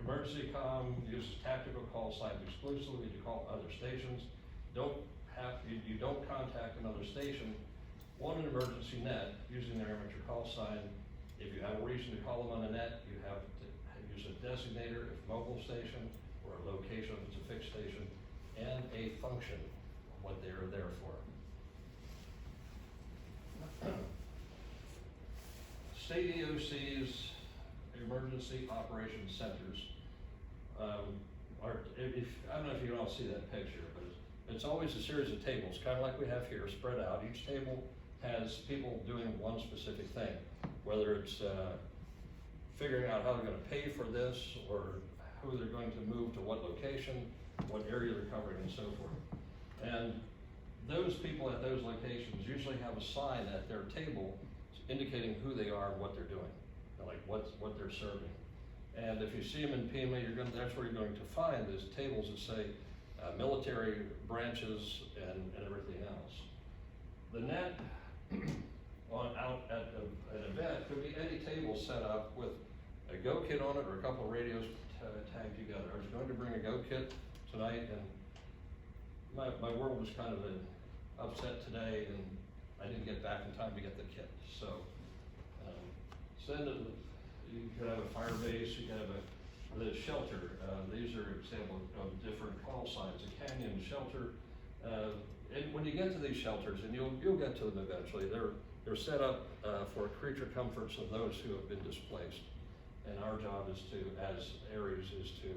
Emergency comm uses tactical call signs exclusively to call other stations. You don't contact another station on an emergency net using their amateur call sign. If you have a reason to call them on the net, you have to use a designator if mobile station, or a location if it's a fixed station, and a function, what they are there for. State EOC's emergency operations centers I don't know if you can all see that picture, but it's always a series of tables, kind of like we have here, spread out. Each table has people doing one specific thing, whether it's figuring out how they're going to pay for this, or who they're going to move to what location, what area they're covering, and so forth. And those people at those locations usually have a sign at their table indicating who they are and what they're doing, like what they're serving. And if you see them in PMA, that's where you're going to find these tables that say military branches and everything else. The net out at an event could be any table set up with a go kit on it or a couple of radios tagged together. I was going to bring a go kit tonight, and my world was kind of upset today, and I didn't get back in time to get the kit. So you could have a fire base, you could have the shelter. These are examples of different call signs, a canyon shelter. And when you get to these shelters, and you'll get to them eventually, they're set up for creature comforts of those who have been displaced. And our job is to, as ARES, is to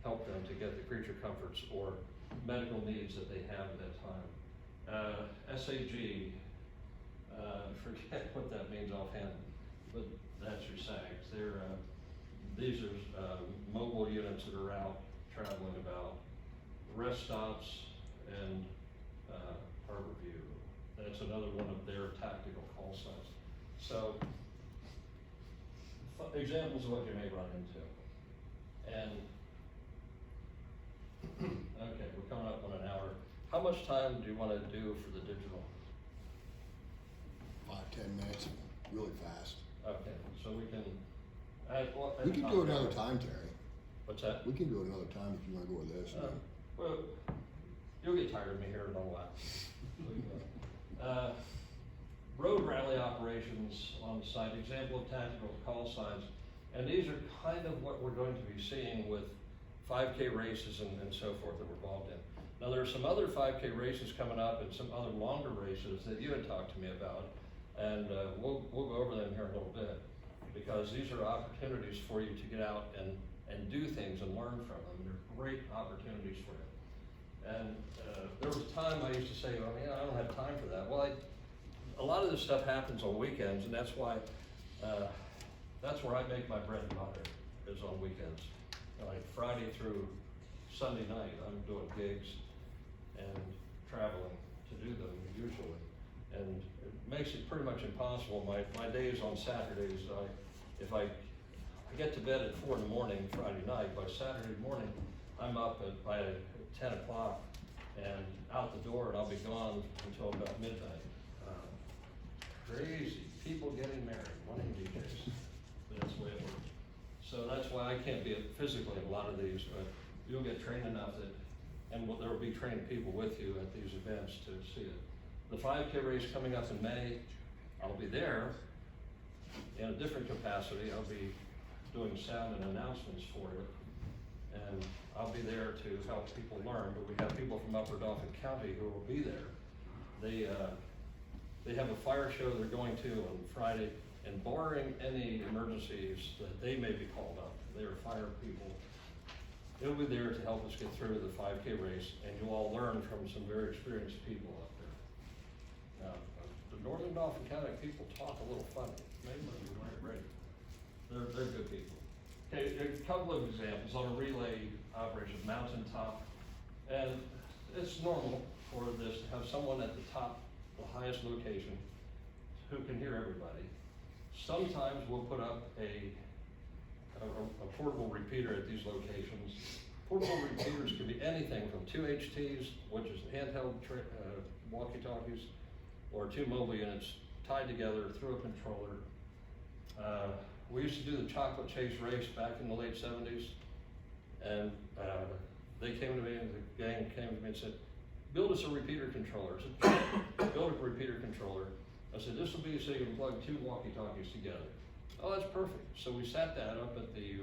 help them to get the creature comforts or medical needs that they have at that time. SAG, forget what that means offhand, but that's your SAGs. These are mobile units that are out traveling about, rest stops, and harbor view. That's another one of their tactical call signs. So, examples of what you may run into. And, okay, we're coming up on an hour. How much time do you want to do for the digital? 5-10 minutes, really fast. Okay, so we can, We can do it another time, Terry. What's that? We can do it another time if you wanna go with this. Well, you'll get tired of me here in a little while. Road rally operations on the site, example of tactical call signs. And these are kind of what we're going to be seeing with 5K races and so forth that we're involved in. Now, there are some other 5K races coming up and some other longer races that you had talked to me about. And we'll go over them here in a little bit, because these are opportunities for you to get out and do things and learn from them. They're great opportunities for you. And there was a time I used to say, well, I don't have time for that. Well, a lot of this stuff happens on weekends, and that's why, that's where I make my bread and butter, is on weekends. Like Friday through Sunday night, I'm doing gigs and traveling to do them usually. And it makes it pretty much impossible. My days on Saturdays, if I get to bed at 4 in the morning Friday night, by Saturday morning, I'm up by 10 o'clock and out the door, and I'll be gone until about midnight. Crazy, people getting married, wanting DJs, but that's the way it works. So that's why I can't be physically at a lot of these, but you'll get trained enough that, and there will be trained people with you at these events to see it. The 5K race coming up in May, I'll be there in a different capacity. I'll be doing sound and announcements for it, and I'll be there to help people learn, but we have people from Upper Dauphin County who will be there. They have a fire show they're going to on Friday, and barring any emergencies that they may be called up, they are fire people. They'll be there to help us get through the 5K race, and you'll all learn from some very experienced people up there. Now, the Northern Dauphin County people talk a little funny, maybe you're right. They're good people. Okay, a couple of examples on a relay operation, mountaintop, and it's normal for this to have someone at the top, the highest location, who can hear everybody. Sometimes we'll put up a portable repeater at these locations. Portable repeaters can be anything from 2 HTs, which is handheld walkie-talkies, or two mobile units tied together through a controller. We used to do the chocolate chase race back in the late 70s, and they came to me, and the gang came to me and said, build us a repeater controller. I said, build a repeater controller. I said, this will be so you can plug two walkie-talkies together. Oh, that's perfect. So we sat that up at the,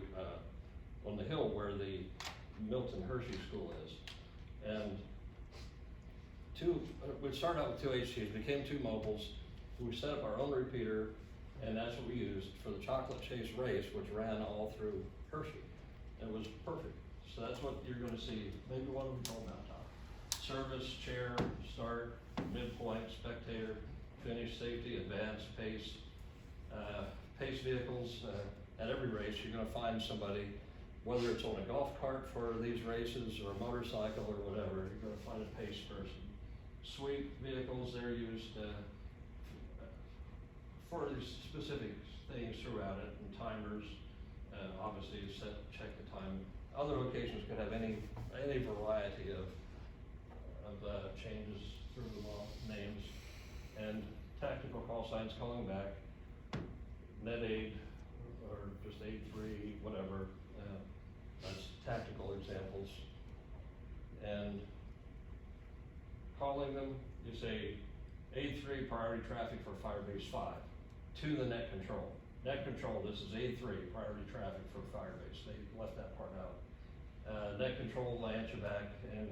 on the hill where the Milton Hershey School is. And we'd start out with two HTs, became two mobiles. We set up our own repeater, and that's what we used for the chocolate chase race, which ran all through Hershey. It was perfect. So that's what you're gonna see, maybe one of them called mountaintop. Service, chair, start, midpoint, spectator, finish, safety, advance, pace. Pace vehicles, at every race, you're gonna find somebody, whether it's on a golf cart for these races or a motorcycle or whatever, you're gonna find a pace person. Sweep vehicles, they're used for these specific things throughout it, and timers, obviously check the time. Other locations could have any variety of changes through the names. And tactical call signs calling back, net aid, or just aid 3, whatever, that's tactical examples. And calling them, you say, aid 3, priority traffic for Firebase 5, to the net control. Net control, this is aid 3, priority traffic for Firebase. They left that part out. Net control will answer back and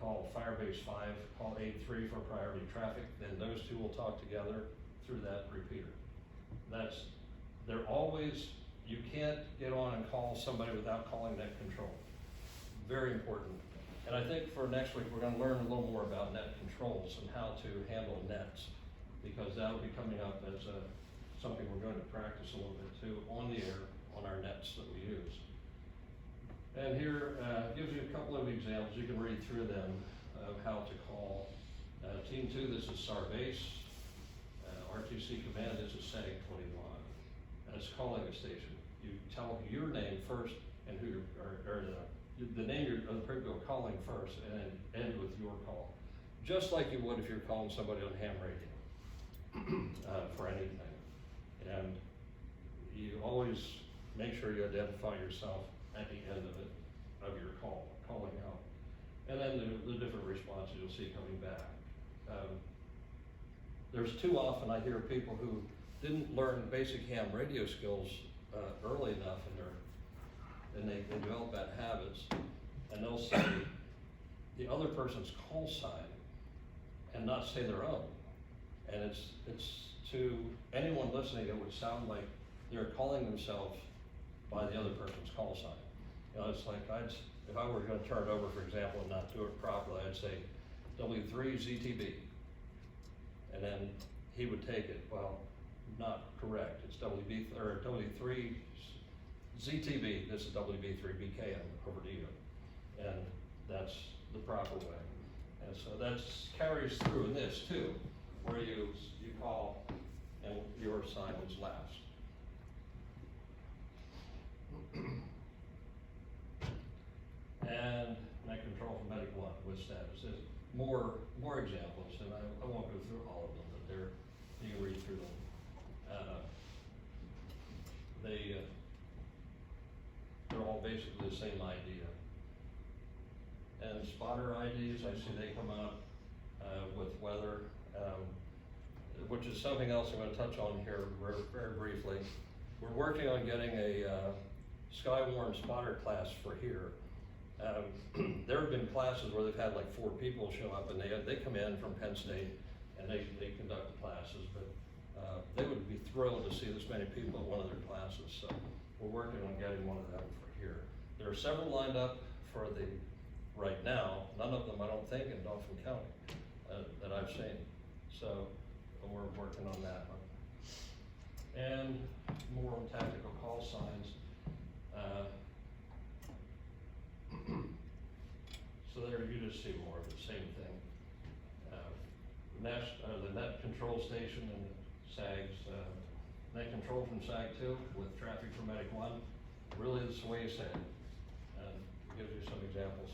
call Firebase 5, call aid 3 for priority traffic, then those two will talk together through that repeater. They're always, you can't get on and call somebody without calling net control. Very important. And I think for next week, we're gonna learn a little more about net controls and how to handle nets, because that'll be coming up as something we're going to practice a little bit too on the air, on our nets that we use. And here, gives you a couple of examples. You can read through them of how to call. Team 2, this is Sarbase. RTC command, this is SAG 21. That's calling a station. You tell your name first and who the name of the people you're calling first, and then end with your call. Just like you would if you're calling somebody on ham radio for anything. And you always make sure you identify yourself at the end of it, of your calling out. And then the different responses you'll see coming back. There's too often I hear people who didn't learn basic ham radio skills early enough and they develop bad habits, and they'll say the other person's call sign and not say their own. And it's to anyone listening, it would sound like they're calling themselves by the other person's call sign. You know, it's like if I were gonna turn it over, for example, and not do it properly, I'd say W3 ZTB. And then he would take it, well, not correct, it's W3 ZTB, this is WB3 BKM over to you. And that's the proper way. And so that carries through in this too, where you call and your sign is last. And net control for Medic 1 with status. There's more examples, and I won't go through all of them, but you can read through them. They're all basically the same idea. And spotter IDs, I see they come out with weather, which is something else I'm going to touch on here very briefly. We're working on getting a Skywarn spotter class for here. There have been classes where they've had like 4 people show up, and they come in from Penn State and they conduct the classes, but they would be thrilled to see this many people at one of their classes. So we're working on getting one of them for here. There are several lined up for right now, none of them I don't think in Dauphin County that I've seen. So we're working on that one. And more on tactical call signs. So there you just see more of the same thing. The net control station and SAGs, net control from SAG 2 with traffic from Medic 1, really is the way you say it. And it gives you some examples.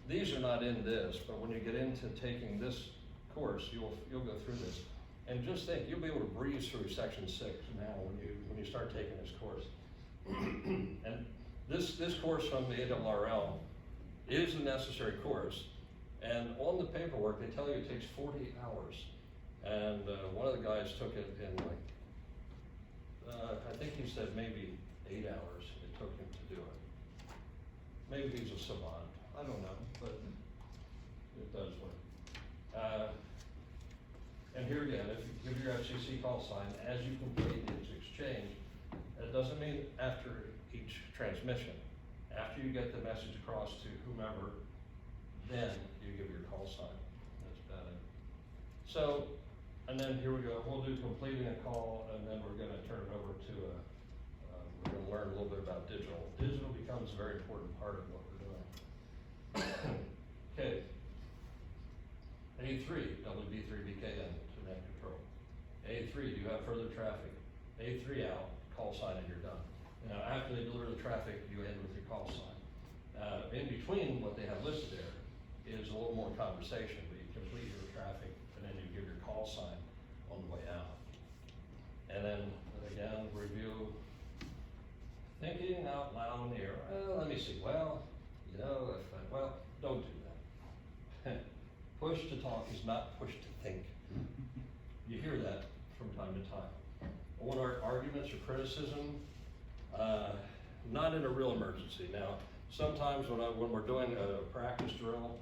These are not in this, but when you get into taking this course, you'll go through this. And just think, you'll be able to breeze through section 6 now when you start taking this course. And this course from the ARRL is a necessary course. And on the paperwork, they tell you it takes 40 hours. And one of the guys took it in like, I think he said maybe 8 hours it took him to do it. Maybe he's a savant, I don't know, but it does work. And here again, if you give your FCC call sign as you complete each exchange, it doesn't mean after each transmission. After you get the message across to whomever, then you give your call sign. That's about it. So, and then here we go, we'll do completing a call, and then we're gonna turn it over to we're gonna learn a little bit about digital. Digital becomes a very important part of what we're doing. Okay. A3, WB3BKN, Internet Control. A3, do you have further traffic? A3 out, call sign, and you're done. Now, after they deliver the traffic, you end with your call sign. In between what they have listed there is a little more conversation, where you complete your traffic, and then you give your call sign on the way out. And then, again, review, thinking out loud in the air. Let me see, well, you know, don't do that. Push to talk is not push to think. You hear that from time to time. What are arguments or criticism? Not in a real emergency. Now, sometimes when we're doing a practice drill,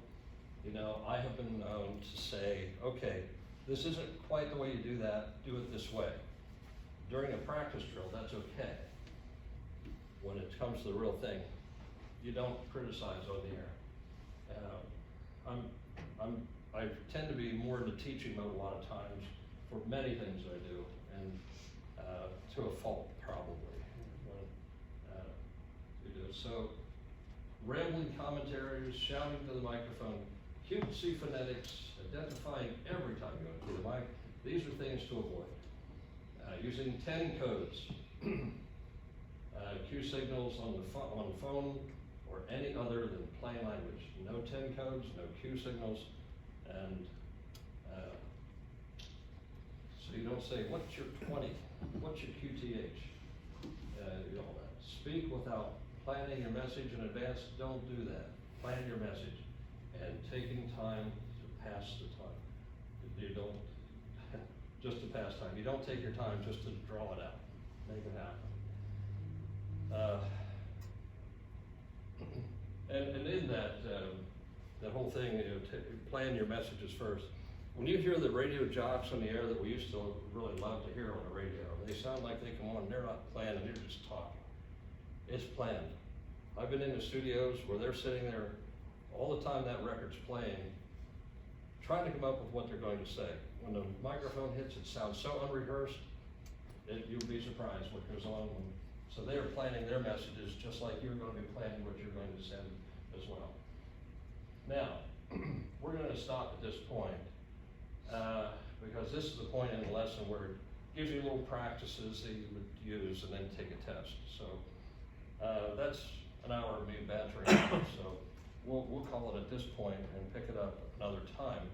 you know, I have been known to say, okay, this isn't quite the way you do that, do it this way. During a practice drill, that's okay. When it comes to the real thing, you don't criticize on the air. I tend to be more in the teaching mode a lot of times for many things I do, and to a fault probably. We do. So, rambling commentaries, shouting to the microphone, cutesy phonetics, identifying every time you go to the mic. These are things to avoid. Using 10 codes, cue signals on the phone or any other than plain language. No 10 codes, no cue signals, and so you don't say, what's your 20? What's your QTH? You know that. Speak without planning your message in advance. Don't do that. Plan your message and taking time to pass the time. You don't just to pass time. You don't take your time just to draw it out. Make it happen. And in that, the whole thing, you know, plan your messages first. When you hear the radio jocks on the air that we used to really love to hear on the radio, they sound like they come on, they're not planning, they're just talking. It's planned. I've been in the studios where they're sitting there all the time that record's playing, trying to come up with what they're going to say. When the microphone hits, it sounds so unrehearsed, you'll be surprised what goes on. So they're planning their messages just like you're going to be planning what you're going to send as well. Now, we're going to stop at this point because this is the point in the lesson where it gives you little practices that you would use and then take a test. So that's an hour of me bantering. So we'll call it at this point and pick it up another time.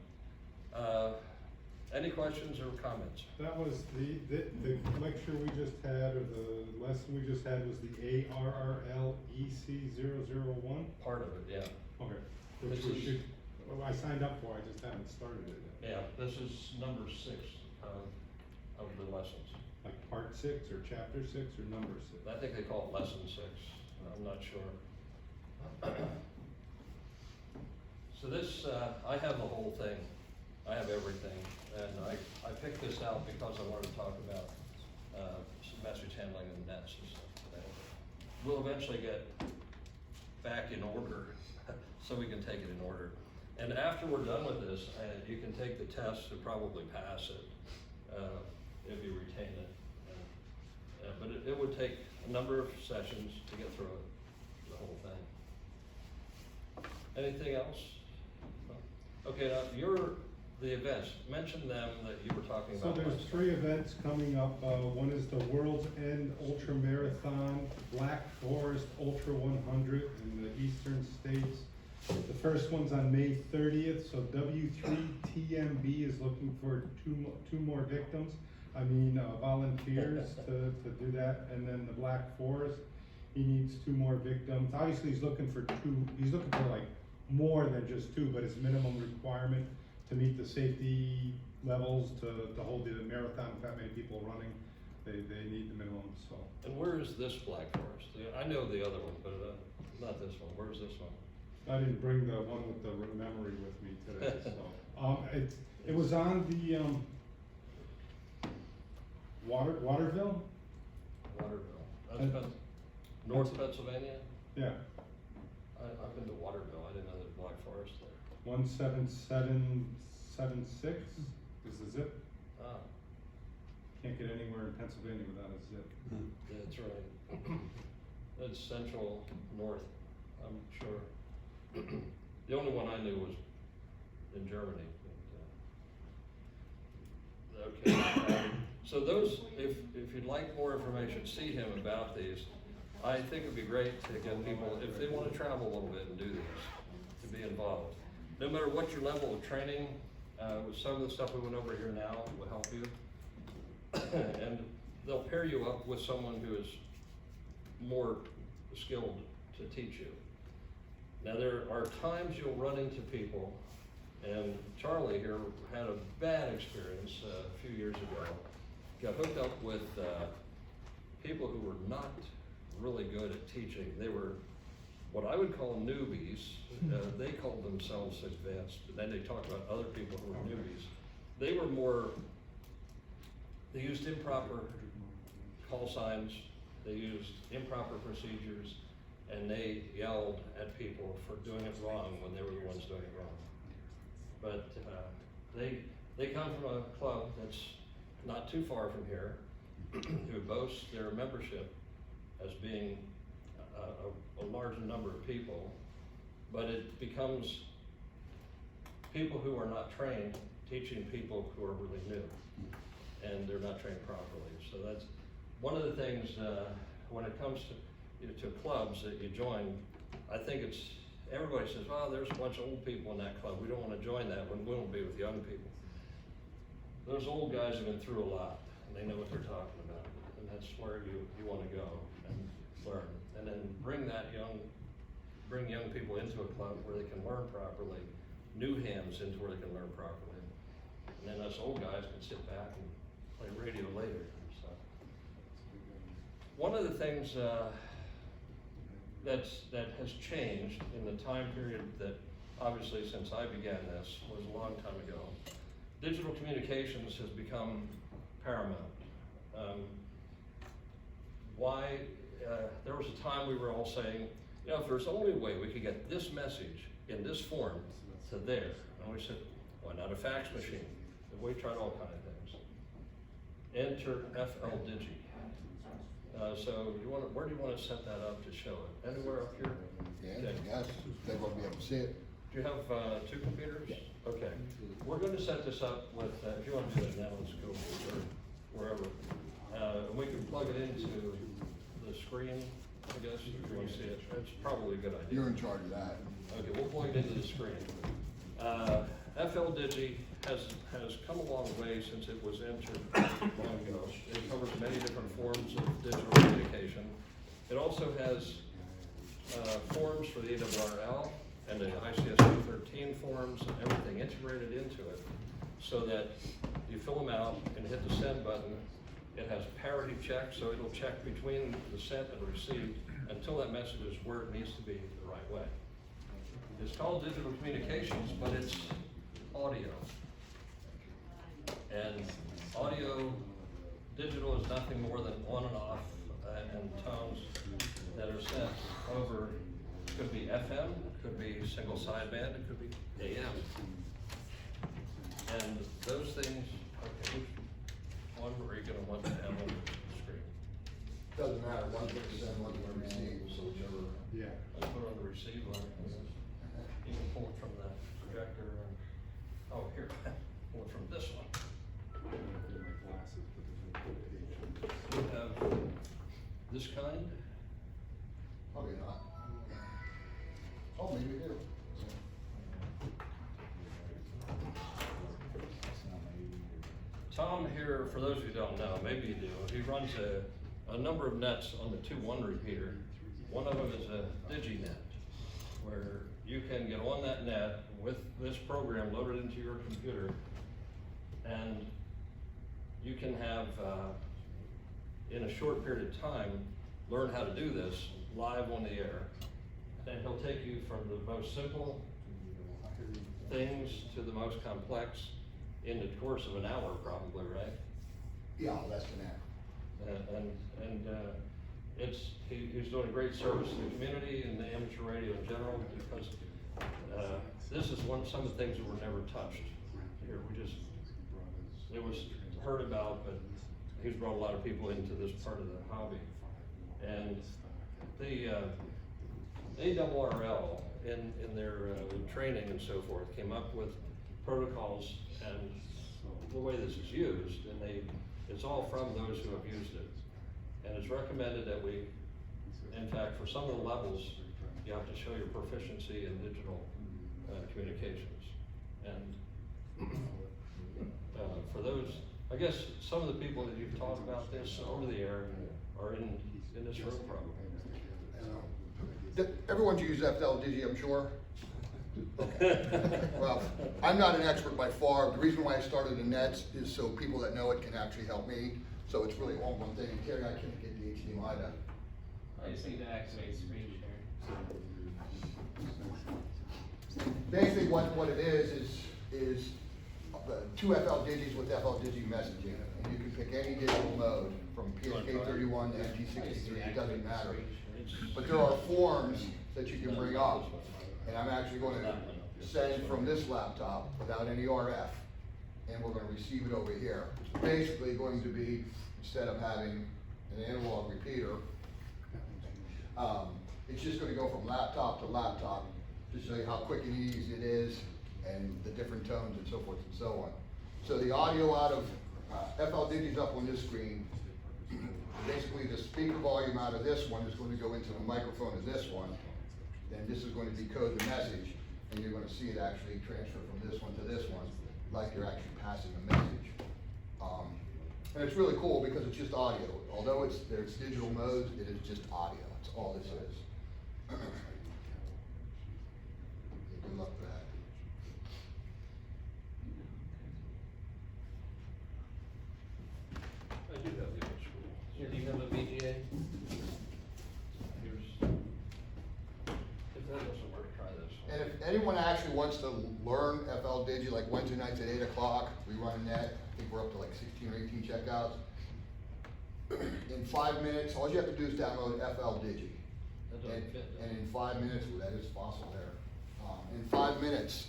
Any questions or comments? That was the lecture we just had, or the lesson we just had was the ARRL EC001? Part of it, yeah. Okay. Which I signed up for, I just haven't started it yet. Yeah, this is number 6 of the lessons. Like part 6 or chapter 6 or number 6? I think they call it lesson 6, I'm not sure. So this, I have the whole thing. I have everything, and I picked this out because I wanted to talk about message handling and nets and stuff today. We'll eventually get back in order, so we can take it in order. And after we're done with this, you can take the test and probably pass it if you retain it. But it would take a number of sessions to get through it, the whole thing. Anything else? Okay, now the events, mention them that you were talking about. So there's 3 events coming up. One is the World's End Ultra Marathon, Black Forest Ultra 100 in the eastern states. The first one's on May 30th, so W3TMB is looking for two more victims. Volunteers to do that, and then the Black Forest, he needs 2 more victims. Obviously, he's looking for like more than just 2, but it's minimum requirement to meet the safety levels to hold the marathon with that many people running. They need the minimum, so. And where is this Black Forest? I know the other one, but not this one. Where's this one? I didn't bring the one with the memory with me today, so. It was on the, Waterville? Waterville. That's North Pennsylvania? Yeah, I've been to Waterville. I didn't know there's Black Forest there. 17776 is the zip. Ah, Can't get anywhere in Pennsylvania without a zip. that's right. That's central north, I'm sure. The only one I knew was in Germany. But, okay. So those, if you'd like more information, see him about these. I think it'd be great to get people, if they want to travel a little bit and do these, to be involved. No matter what your level of training, with some of the stuff we went over here now will help you. And they'll pair you up with someone who is more skilled to teach you. Now there are times you'll run into people, and Charlie here had a bad experience a few years ago. Got hooked up with people who were not really good at teaching. They were what I would call newbies. They called themselves advanced, but then they talked about other people who were newbies. They were more, they used improper call signs, they used improper procedures, and they yelled at people for doing it wrong when they were the ones doing it wrong. But they come from a club that's not too far from here, who boasts their membership as being a large number of people, but it becomes people who are not trained teaching people who are really new, and they're not trained properly. So that's one of the things when it comes to clubs that you join. I think it's, everybody says, well, there's a bunch of old people in that club. We don't want to join that one. We want to be with young people. Those old guys have been through a lot, and they know what they're talking about, and that's where you want to go and learn. And then bring young people into a club where they can learn properly, new hands into where they can learn properly. And then us old guys can sit back and play radio later. So one of the things that has changed in the time period that obviously since I began this was a long time ago. Digital communications has become paramount. There was a time we were all saying, you know, if there's only a way we could get this message in this form to there, and we said, why not a fax machine? And we tried all kinds of things. Enter FL Digi. So where do you want to set that up to show it? Anywhere up here? Yeah, Okay. I guess, they won't be able to see it. Do you have 2 computers? Okay. We're going to set this up with, if you want to do it now, let's go wherever. And we can plug it into the screen, I guess, if you want to see it. It's probably a good idea. You're in charge of that. Okay, we'll plug it into the screen. FL Digi has come a long way since it was entered long ago. It covers many different forms of digital communication. It also has forms for the ARRL and the ICS 213 forms and everything integrated into it, so that you fill them out and hit the send button. It has parity check, so it'll check between the sent and received until that message is where it needs to be the right way. It's called digital communications, but it's audio. And audio, digital is nothing more than on and off and tones that are sent over. It could be FM, it could be single sideband, it could be AM. And those things, okay, which one were you gonna want to have on the screen? Doesn't matter, one's gonna send, one's gonna receive, so whichever. Yeah. Let's put it on the receive line. You can pull it from the projector and, oh, here, pull it from this one. We have this kind. Probably not. Oh, maybe we do. here, for those who don't know, maybe you do, he runs a number of nets on the 2-1 repeater. One of them is a DigiNet, where you can get on that net with this program loaded into your computer, and you can have, in a short period of time, learn how to do this live on the air. And he'll take you from the most simple things to the most complex in the course of an hour, probably, right? Yeah, less than that. He's doing a great service to the community and the amateur radio in general, because this is some of the things that were never touched here. It was heard about, but he's brought a lot of people into this part of the hobby. And the ARRL in their training and so forth came up with protocols and the way this is used, and it's all from those who have used it. And it's recommended that we, in fact, for some of the levels, you have to show your proficiency in digital communications. And for those, I guess some of the people that you've talked about this over the air are in this room probably. Everyone's used FL Digi, I'm sure. Okay. Well, I'm not an expert by far. The reason why I started the nets is so people that know it can actually help me. So it's really all one thing. Terry, I can't get the HDMI to. I just need to activate screen share. Basically what it is 2 FL Digis with FL Digi messaging. And you can pick any digital mode from PSK31 to MT63, it doesn't matter. But there are forms that you can bring up. And I'm actually going to send from this laptop without any RF. And we're going to receive it over here. It's basically going to be, instead of having an analog repeater, it's just going to go from laptop to laptop to show you how quick and easy it is and the different tones and so forth and so on. So the audio out of FL Digi's up on this screen. Basically the speaker volume out of this one is going to go into the microphone of this one. Then this is going to decode the message, and you're going to see it actually transfer from this one to this one, like you're actually passing a message. And it's really cool because it's just audio. Although there's digital modes, it is just audio. That's all this is. Good luck for that. I do have the old school. Do you have a VGA? If that doesn't work, try this. And if anyone actually wants to learn FL Digi, like Wednesday nights at 8 o'clock, we run a net. I think we're up to like 16 or 18 checkouts. In 5 minutes, all you have to do is download FL Digi. That doesn't fit. And in 5 minutes, well, that is fossil there. In 5 minutes,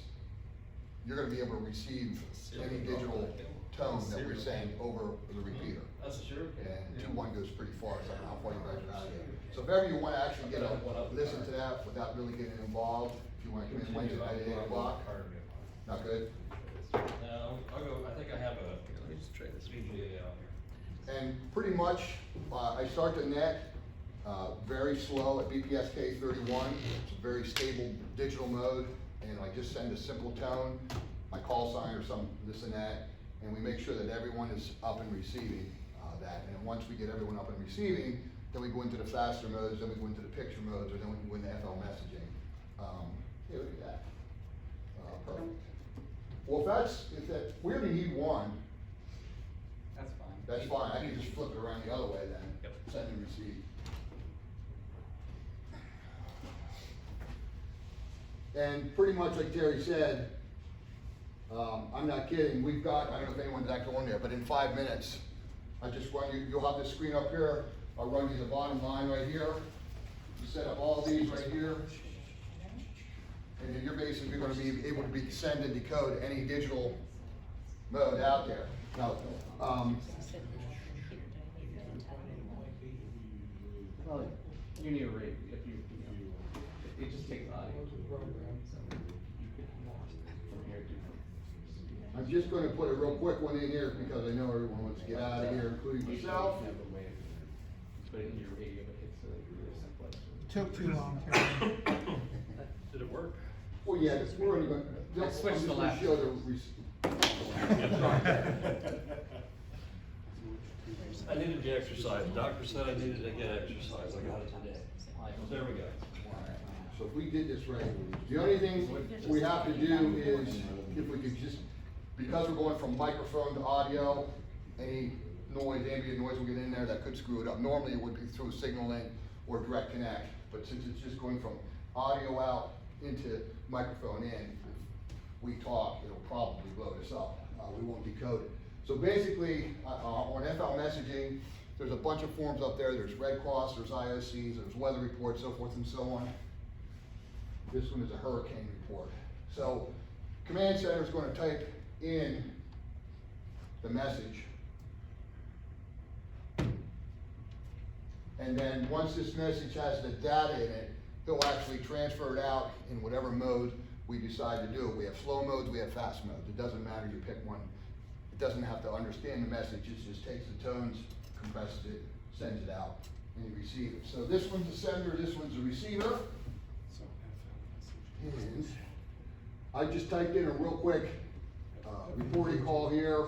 you're going to be able to receive any digital tone that we're saying over the repeater. That's a sure. And 2-1 goes pretty far, so I don't know how far you guys are out of here. So if ever you want to actually listen to that without really getting involved, if you want to come in Wednesday night at 8 o'clock, not good? No, I'll go, I think I have a VGA out here. And pretty much, I start the net very slow at BPSK 31. It's a very stable digital mode, and I just send a simple tone, my call sign or some this and that, and we make sure that everyone is up and receiving that. And once we get everyone up and receiving, then we go into the faster modes, then we go into the picture modes, or then we can go into FL messaging. Yeah, look at that. Perfect. Well, we only need one. That's fine. That's fine, I can just flip it around the other way then. Yep. Send and receive. And pretty much like Terry said, I'm not kidding, we've got, I don't know if anyone's actually on there, but in 5 minutes, I just run you, you'll have this screen up here, I'll run you the bottom line right here. You set up all these right here. And then you're basically gonna be able to send and decode any digital mode out there. Now, Well, you need a rate if you it just takes audio to program, so you could from here to. I'm just gonna put a real quick one in here because I know everyone wants to get out of here, including myself. You have a way of putting in your radio, but it's really simple. Took too long, Terry. Did it work? Well, yeah, we're only gonna, I switched I'm just the gonna last. show the I needed the exercise. Doctor said I needed to get exercise. I got it today. There we go. So if we did this right, the only thing we have to do is, if we could just, because we're going from microphone to audio, any noise, ambient noise will get in there that could screw it up. Normally it would be through signaling or direct connect, but since it's just going from audio out into microphone in, if we talk, it'll probably blow this up. We won't decode it. So basically, on FL messaging, there's a bunch of forms up there. There's Red Cross, there's IOCs, there's weather reports, so forth and so on. This one is a hurricane report. So command center is going to type in the message. And then once this message has the data in it, he'll actually transfer it out in whatever mode we decide to do it. We have slow modes, we have fast modes. It doesn't matter, you pick one. It doesn't have to understand the message, it just takes the tones, compresses it, sends it out, and you receive it. So this one's the sender, this one's the receiver. And I just typed in a real quick reporting call here,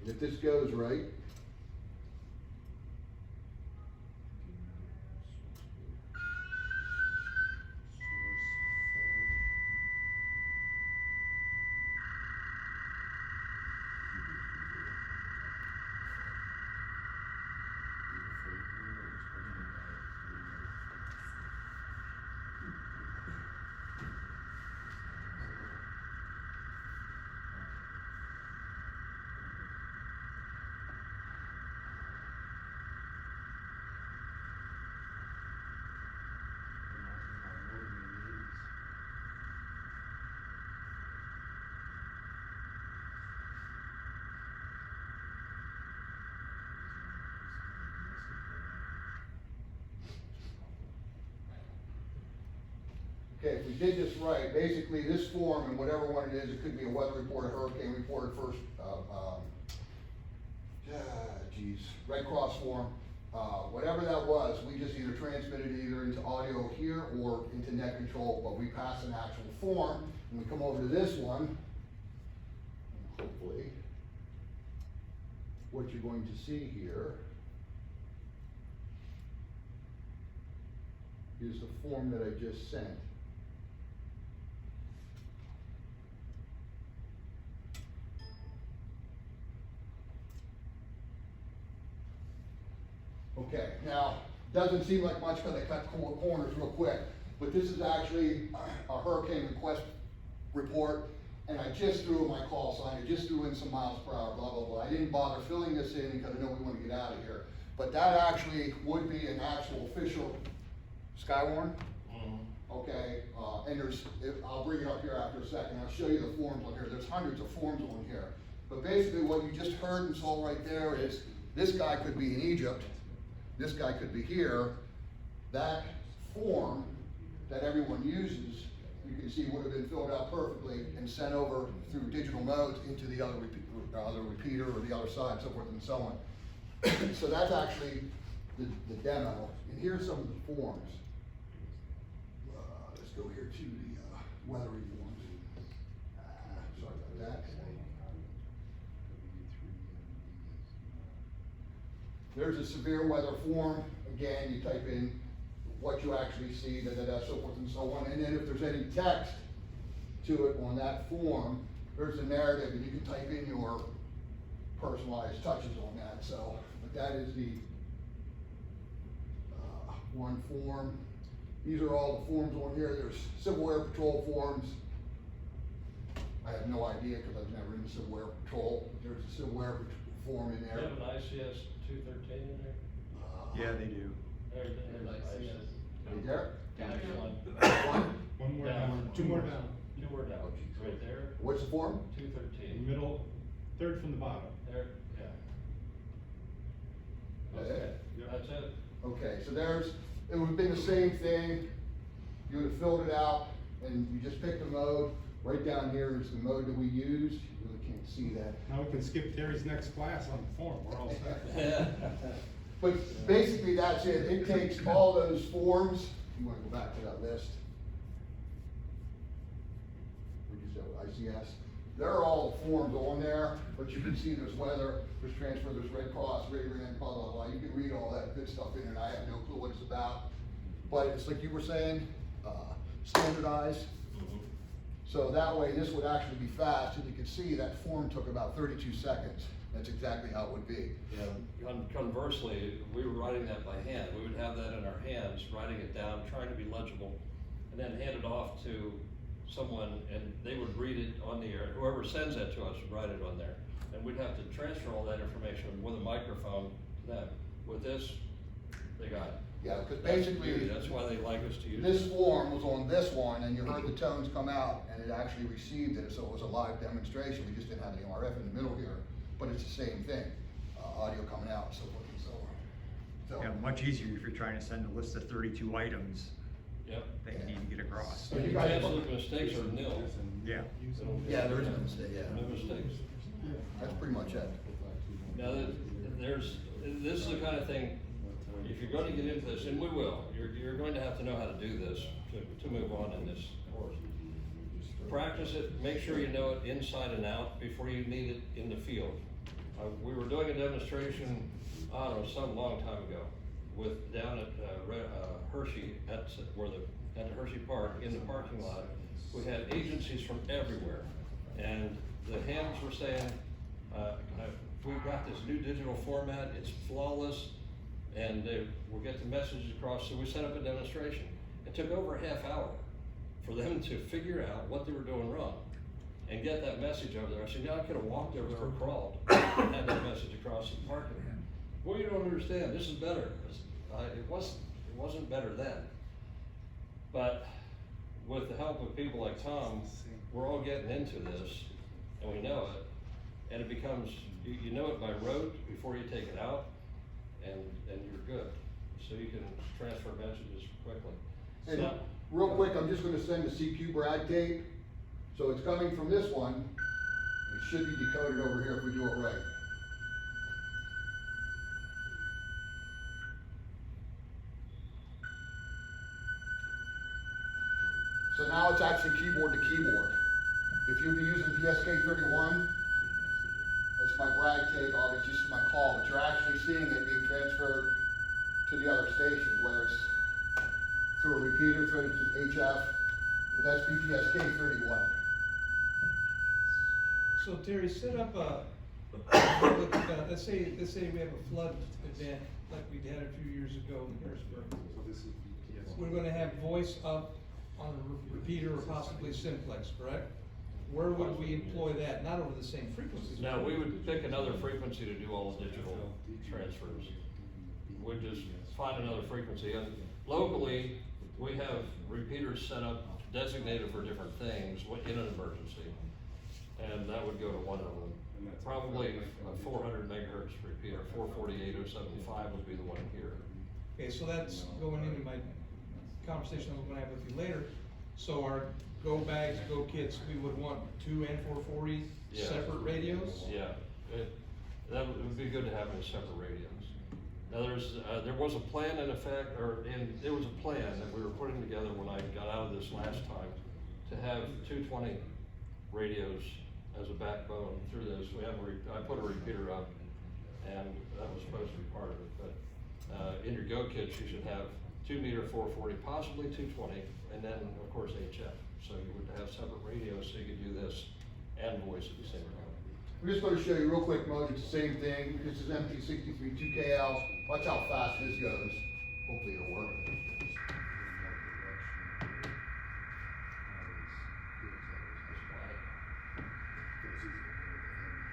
and if this goes right, okay, if we did this right, basically this form, and whatever one it is, it could be a weather report, a hurricane report, a first, Red Cross form, whatever that was, we just either transmitted it either into audio here or into net control, but we pass an actual form, and we come over to this one, and hopefully, what you're going to see here is the form that I just sent. Okay, now, doesn't seem like much because I cut corners real quick, but this is actually a hurricane request report, and I just threw in my call sign, I just threw in some miles per hour, blah, blah, blah. I didn't bother filling this in because I know we want to get out of here. But that actually would be an actual official Skywarn. Okay, and I'll bring it up here after a second. I'll show you the forms on here. There's hundreds of forms on here. But basically what you just heard and saw right there is this guy could be in Egypt. This guy could be here. That form that everyone uses, you can see would have been filled out perfectly and sent over through digital modes into the other repeater or the other side, so forth and so on. So that's actually the demo. And here's some of the forms. Let's go here to the weather forms. Sorry about that. There's a severe weather form. Again, you type in what you actually see, so forth and so on. And then if there's any text to it on that form, there's a narrative, and you can type in your personalized touches on that. So, but that is the one form. These are all the forms on here. There's Civil Air Patrol forms. I have no idea because I've never in the Civil Air Patrol. There's a Civil Air form in there. Do you have an ICS 213 in there? Yeah, they do. There's ICS. Right there? Next one. One more Down. down, two more down. Two more down, right there, What's the form? 213. Middle, third from the bottom. There, yeah. That's Okay, it? that's it. Okay, so it would have been the same thing. You would have filled it out and you just picked the mode. Right down here is the mode that we used. You really can't see that. Now we can skip Terry's next class on the form, we're all set. But basically that's it. It takes all those forms. You want to go back to that list? We just have ICS. there are all the forms on there, but you can see there's weather, there's transfer, there's Red Cross, Ray Rand, blah, blah, blah. You can read all that good stuff in it. I have no clue what it's about. But it's like you were saying, standardized. So that way, this would actually be fast, and you can see that form took about 32 seconds. That's exactly how it would be. Yeah, conversely, we were writing that by hand. We would have that in our hands, writing it down, trying to be legible, and then hand it off to someone, and they would read it on the air. Whoever sends that to us would write it on there. And we'd have to transfer all that information with a microphone to them. With this, they got it. Yeah, because basically, That's why they like us to use this it. form was on this one, and you heard the tones come out, and it actually received it, so it was a live demonstration. We just didn't have the RF in the middle here, but it's the same thing. Audio coming out, so forth and so on. So, Yeah, much easier if you're trying to send a list of 32 items Yep. that you need to get across. So And you the guys- chances of mistakes are nil. Yeah. Yeah, there is no mistake, yeah. No mistakes. That's pretty much it. Now, this is the kind of thing, if you're gonna get into this, and we will, you're going to have to know how to do this to move on in this course. Practice it, make sure you know it inside and out before you need it in the field. We were doing a demonstration, I don't know, some long time ago, down at Hershey, at the Hershey Park, in the parking lot. We had agencies from everywhere, and the hams were saying, we've got this new digital format, it's flawless, and we'll get the message across. So we set up a demonstration. It took over a half hour for them to figure out what they were doing wrong and get that message over there. I said, I could have walked over there or crawled and had that message across the parking lot. Well, you don't understand, this is better. It wasn't better then. But with the help of people like Tom, we're all getting into this, and we know it, and it becomes, you know it by rote before you take it out, and you're good. So you can transfer messages quickly. And So, real quick, I'm just gonna send the CQ brag tape. So it's coming from this one. It should be decoded over here if we do it right. So now it's actually keyboard to keyboard. If you'd be using PSK31, that's my brag tape, obviously this is my call, but you're actually seeing it being transferred to the other stations, whether it's through a repeater, through to HF, but that's BPSK31. So Terry, set up let's say we have a flood event like we had a few years ago in Harrisburg. So this is BPS. We're gonna have voice up on a repeater or possibly simplex, correct? Where would we employ that? Not over the same frequencies. now we would pick another frequency to do all the digital transfers. We'd just find another frequency. And locally, we have repeaters set up designated for different things in an emergency. And that would go to one of them. Probably a 400 megahertz repeater, 448.075 would be the one here. Okay, so that's going into my conversation I'm gonna have with you later. So our go bags, go kits, we would want 2 and 440 Yeah. separate radios? Yeah, that would be good to have in separate radios. Now there was a plan in effect, there was a plan that we were putting together when I got out of this last time to have 220 radios as a backbone through this. I put a repeater up, and that was supposed to be part of it, but in your go kits, you should have 2 meter 440, possibly 220, and then of course HF. So you would have separate radios so you could do this and voice at the same time. I'm just gonna show you real quick mode, it's the same thing. This is MT63 2KL. Watch how fast this goes. Hopefully it'll work.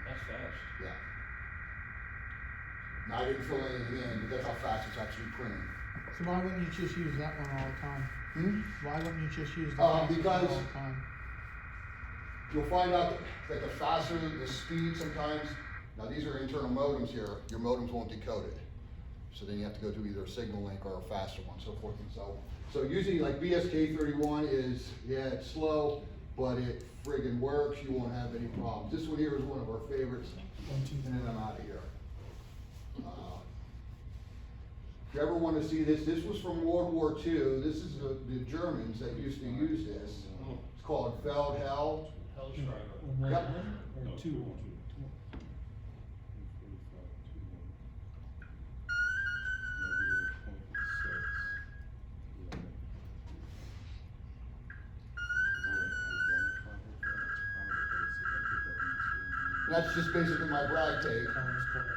That's fast. Yeah. Now I didn't fill anything in, but that's how fast it's actually printing. So why wouldn't you just use that one all the time? Why wouldn't you just use the fast one because- all the time? You'll find out that the faster the speed sometimes, now these are internal modems here, your modems won't decode it. So then you have to go to either a signal link or a faster one, so forth and so on. So usually like BSK31 is, yeah, it's slow, but it friggin' works, you won't have any problems. This one here is one of our favorites, and then I'm out of here. If you ever want to see this, this was from World War II. This is the Germans that used to use this. It's called Feldhell. Yep. Or two. And that's just basically my brag tape,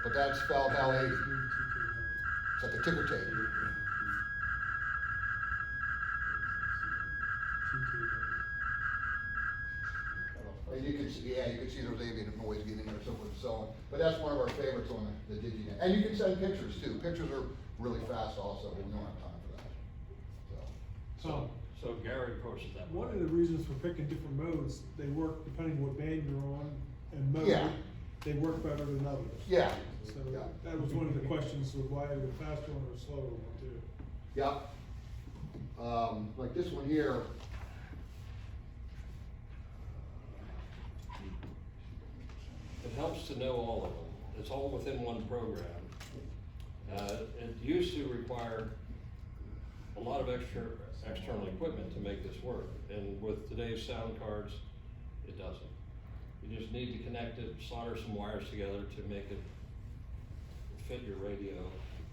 but that's spelled how 80. It's like a ticker tape. And you can see, yeah, you can see there's ambient noise getting in there, so forth and so on. But that's one of our favorites on the DigiNet. And you can send pictures too. Pictures are really fast also, but we don't have time for that. So. So Gary pushes that. One of the reasons for picking different modes, they work depending what band you're on and mode. Yeah. They work better than others. Yeah. So Yeah. that was one of the questions of why the faster one or slower one too. Yep. Like this one here. It helps to know all of them. It's all within one program. It used to require a lot of external equipment to make this work, and with today's sound cards, it doesn't. You just need to connect it, solder some wires together to make it fit your radio.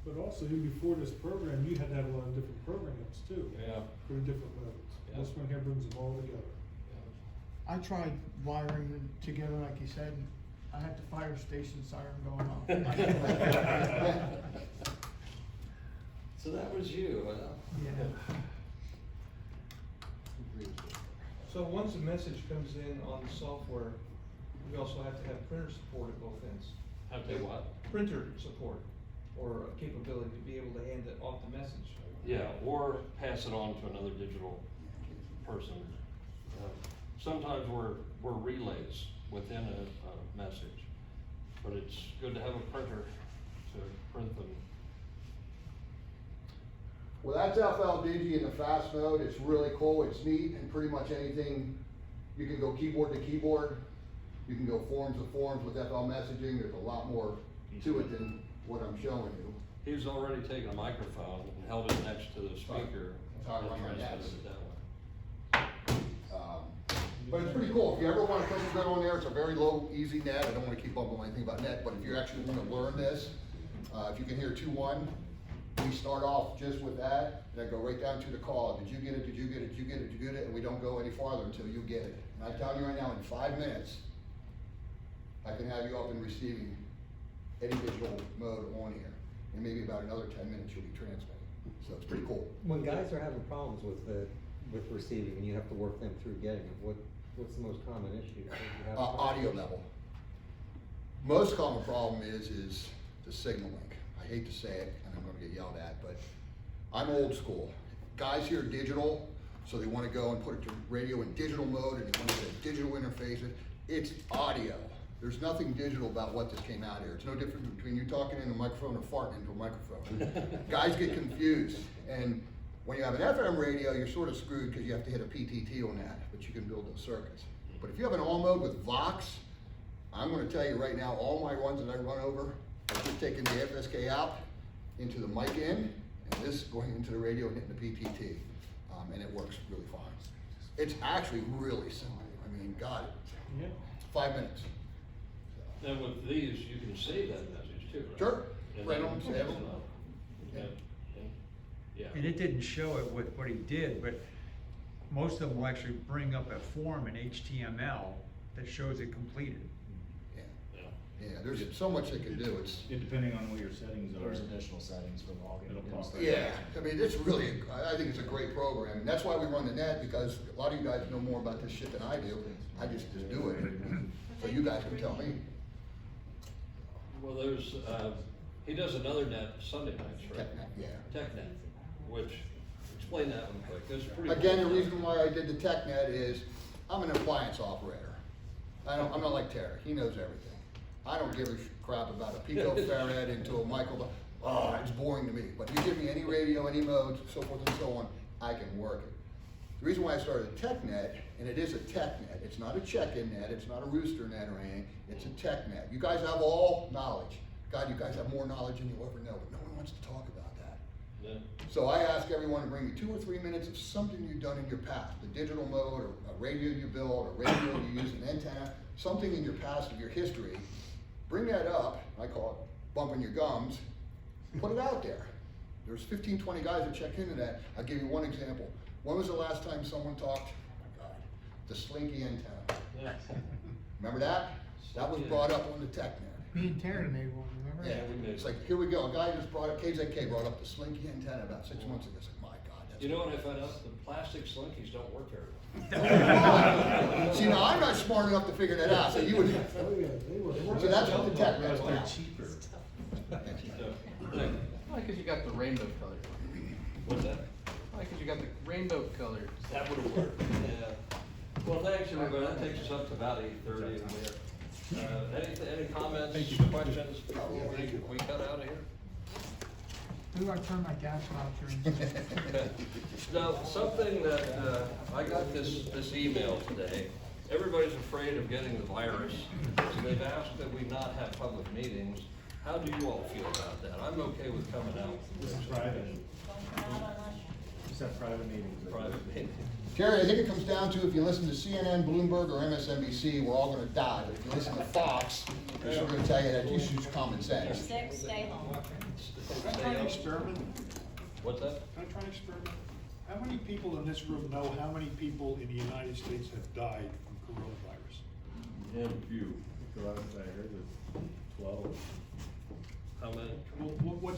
But also, even before this program, you had to have a lot of different programs too. Yeah. For the different modes. Yeah. This one here brings them all together. I tried wiring them together, like you said, and I had the fire station siren going off. So that was you, huh? Yeah. So once a message comes in on the software, we also have to have printer support at both ends. Have to what? Printer support, or a capability to be able to hand it off the message. Yeah, or pass it on to another digital person. Sometimes we're relays within a message, but it's good to have a printer to print them. Well, that's FLDG in the fast mode. It's really cool. It's neat, and pretty much anything, you can go keyboard to keyboard. You can go forms to forms with FL messaging. There's a lot more to it than what I'm showing you. He's already taken a microphone and held it next to the speaker That's how I and run my transmitted nets. it that way. But it's pretty cool. If you ever want to put some good on there, it's a very low, easy net. I don't want to keep bumping anything about net, but if you actually want to learn this, if you can hear 2-1, we start off just with that, and I go right down to the call. Did you get it? Did you get it? Did you get it? Did you get it? And we don't go any farther until you get it. And I'm telling you right now, in 5 minutes, I can have you up and receiving any digital mode on here. And maybe about another 10 minutes you'll be transmitting. So it's pretty cool. When guys are having problems with receiving and you have to work them through getting it, what's the most common issue? that you have? Audio level. Most common problem is the signal link. I hate to say it, and I'm gonna get yelled at, but I'm old school. Guys hear digital, so they wanna go and put it to radio in digital mode, and they wanna get a digital interface. It's audio. There's nothing digital about what just came out here. It's no different between you talking in a microphone or farting into a microphone. Guys get confused, and when you have an FM radio, you're sort of screwed because you have to hit a PTT on that, but you can build those circuits. But if you have an all mode with Vox, I'm gonna tell you right now, all my ones that I run over, are just taking the FSK out into the mic in, and this going into the radio and hitting the PTT. And it works really fine. It's actually really simple. I mean, got it. Yeah. 5 minutes. And with these, you can save that message too, right? Sure. And Right then on, post save it them. up. Yeah. Yeah. And it didn't show it with what he did, but most of them will actually bring up a form in HTML that shows it completed. Yeah. Yeah. Yeah, there's so much they can do. It's, Depending on what your settings are. There's additional settings for logging. It'll and pop stuff. yeah, I mean, it's really, I think it's a great program. And that's why we run the net, because a lot of you guys know more about this shit than I do. I just do it. So you guys can tell me. Well, there's, he does another net Sunday nights, right? TechNet, yeah. TechNet, which, explain that one quick, it's pretty. Again, the cool. reason why I did the TechNet is, I'm an appliance operator. I'm not like Terry, he knows everything. I don't give a crap about a picofarad into a micro, it's boring to me. But you give me any radio, any modes, so forth and so on, I can work it. The reason why I started a TechNet, and it is a TechNet, it's not a check-in net, it's not a rooster net or anything, it's a TechNet. You guys have all knowledge. God, you guys have more knowledge than you'll ever know, but no one wants to talk about that. Yeah. So I ask everyone to bring me 2 or 3 minutes of something you've done in your past, the digital mode, or a radio you built, a radio you use, an antenna, something in your past of your history. Bring that up, I call it bumping your gums, put it out there. There's 15, 20 guys that check into that. I'll give you one example. When was the last time someone talked, oh my God, the slinky antenna? Yeah. Remember that? That was brought up on the tech net. Me and Taryn made one, remember? Yeah, we made it's like, here we go, a guy just brought up, KZK brought up the slinky antenna about 6 months ago. It's like, my God, that's. You know what I found out? The plastic slinkies don't work very well. See, now I'm not smart enough to figure that out, so you would, so that's what the tech net's about. cheaper. Yeah. Why, cause you got the rainbow color. What's that? Why, cause you got the rainbow color. That would have worked, yeah. Well, thanks, everybody. That takes us up to about 8:30 in there. Any comments, questions before we cut out of here? Who do I turn my gas voucher into? Now, something that, I got this email today. Everybody's afraid of getting the virus, so they've asked that we not have public meetings. How do you all feel about that? I'm okay with coming out. This is private. Don't come out unless Just have private meetings. Private meeting. Terry, I think it comes down to if you listen to CNN, Bloomberg, or MSNBC, we're all gonna die. But if you listen to Fox, they're still gonna tell you that you use common you're sense. sick, stay home. Can I try an experiment? What's that? Can I try an experiment? How many people in this room know how many people in the United States have died from coronavirus? And few. The last I heard was 12. How many? Well, what's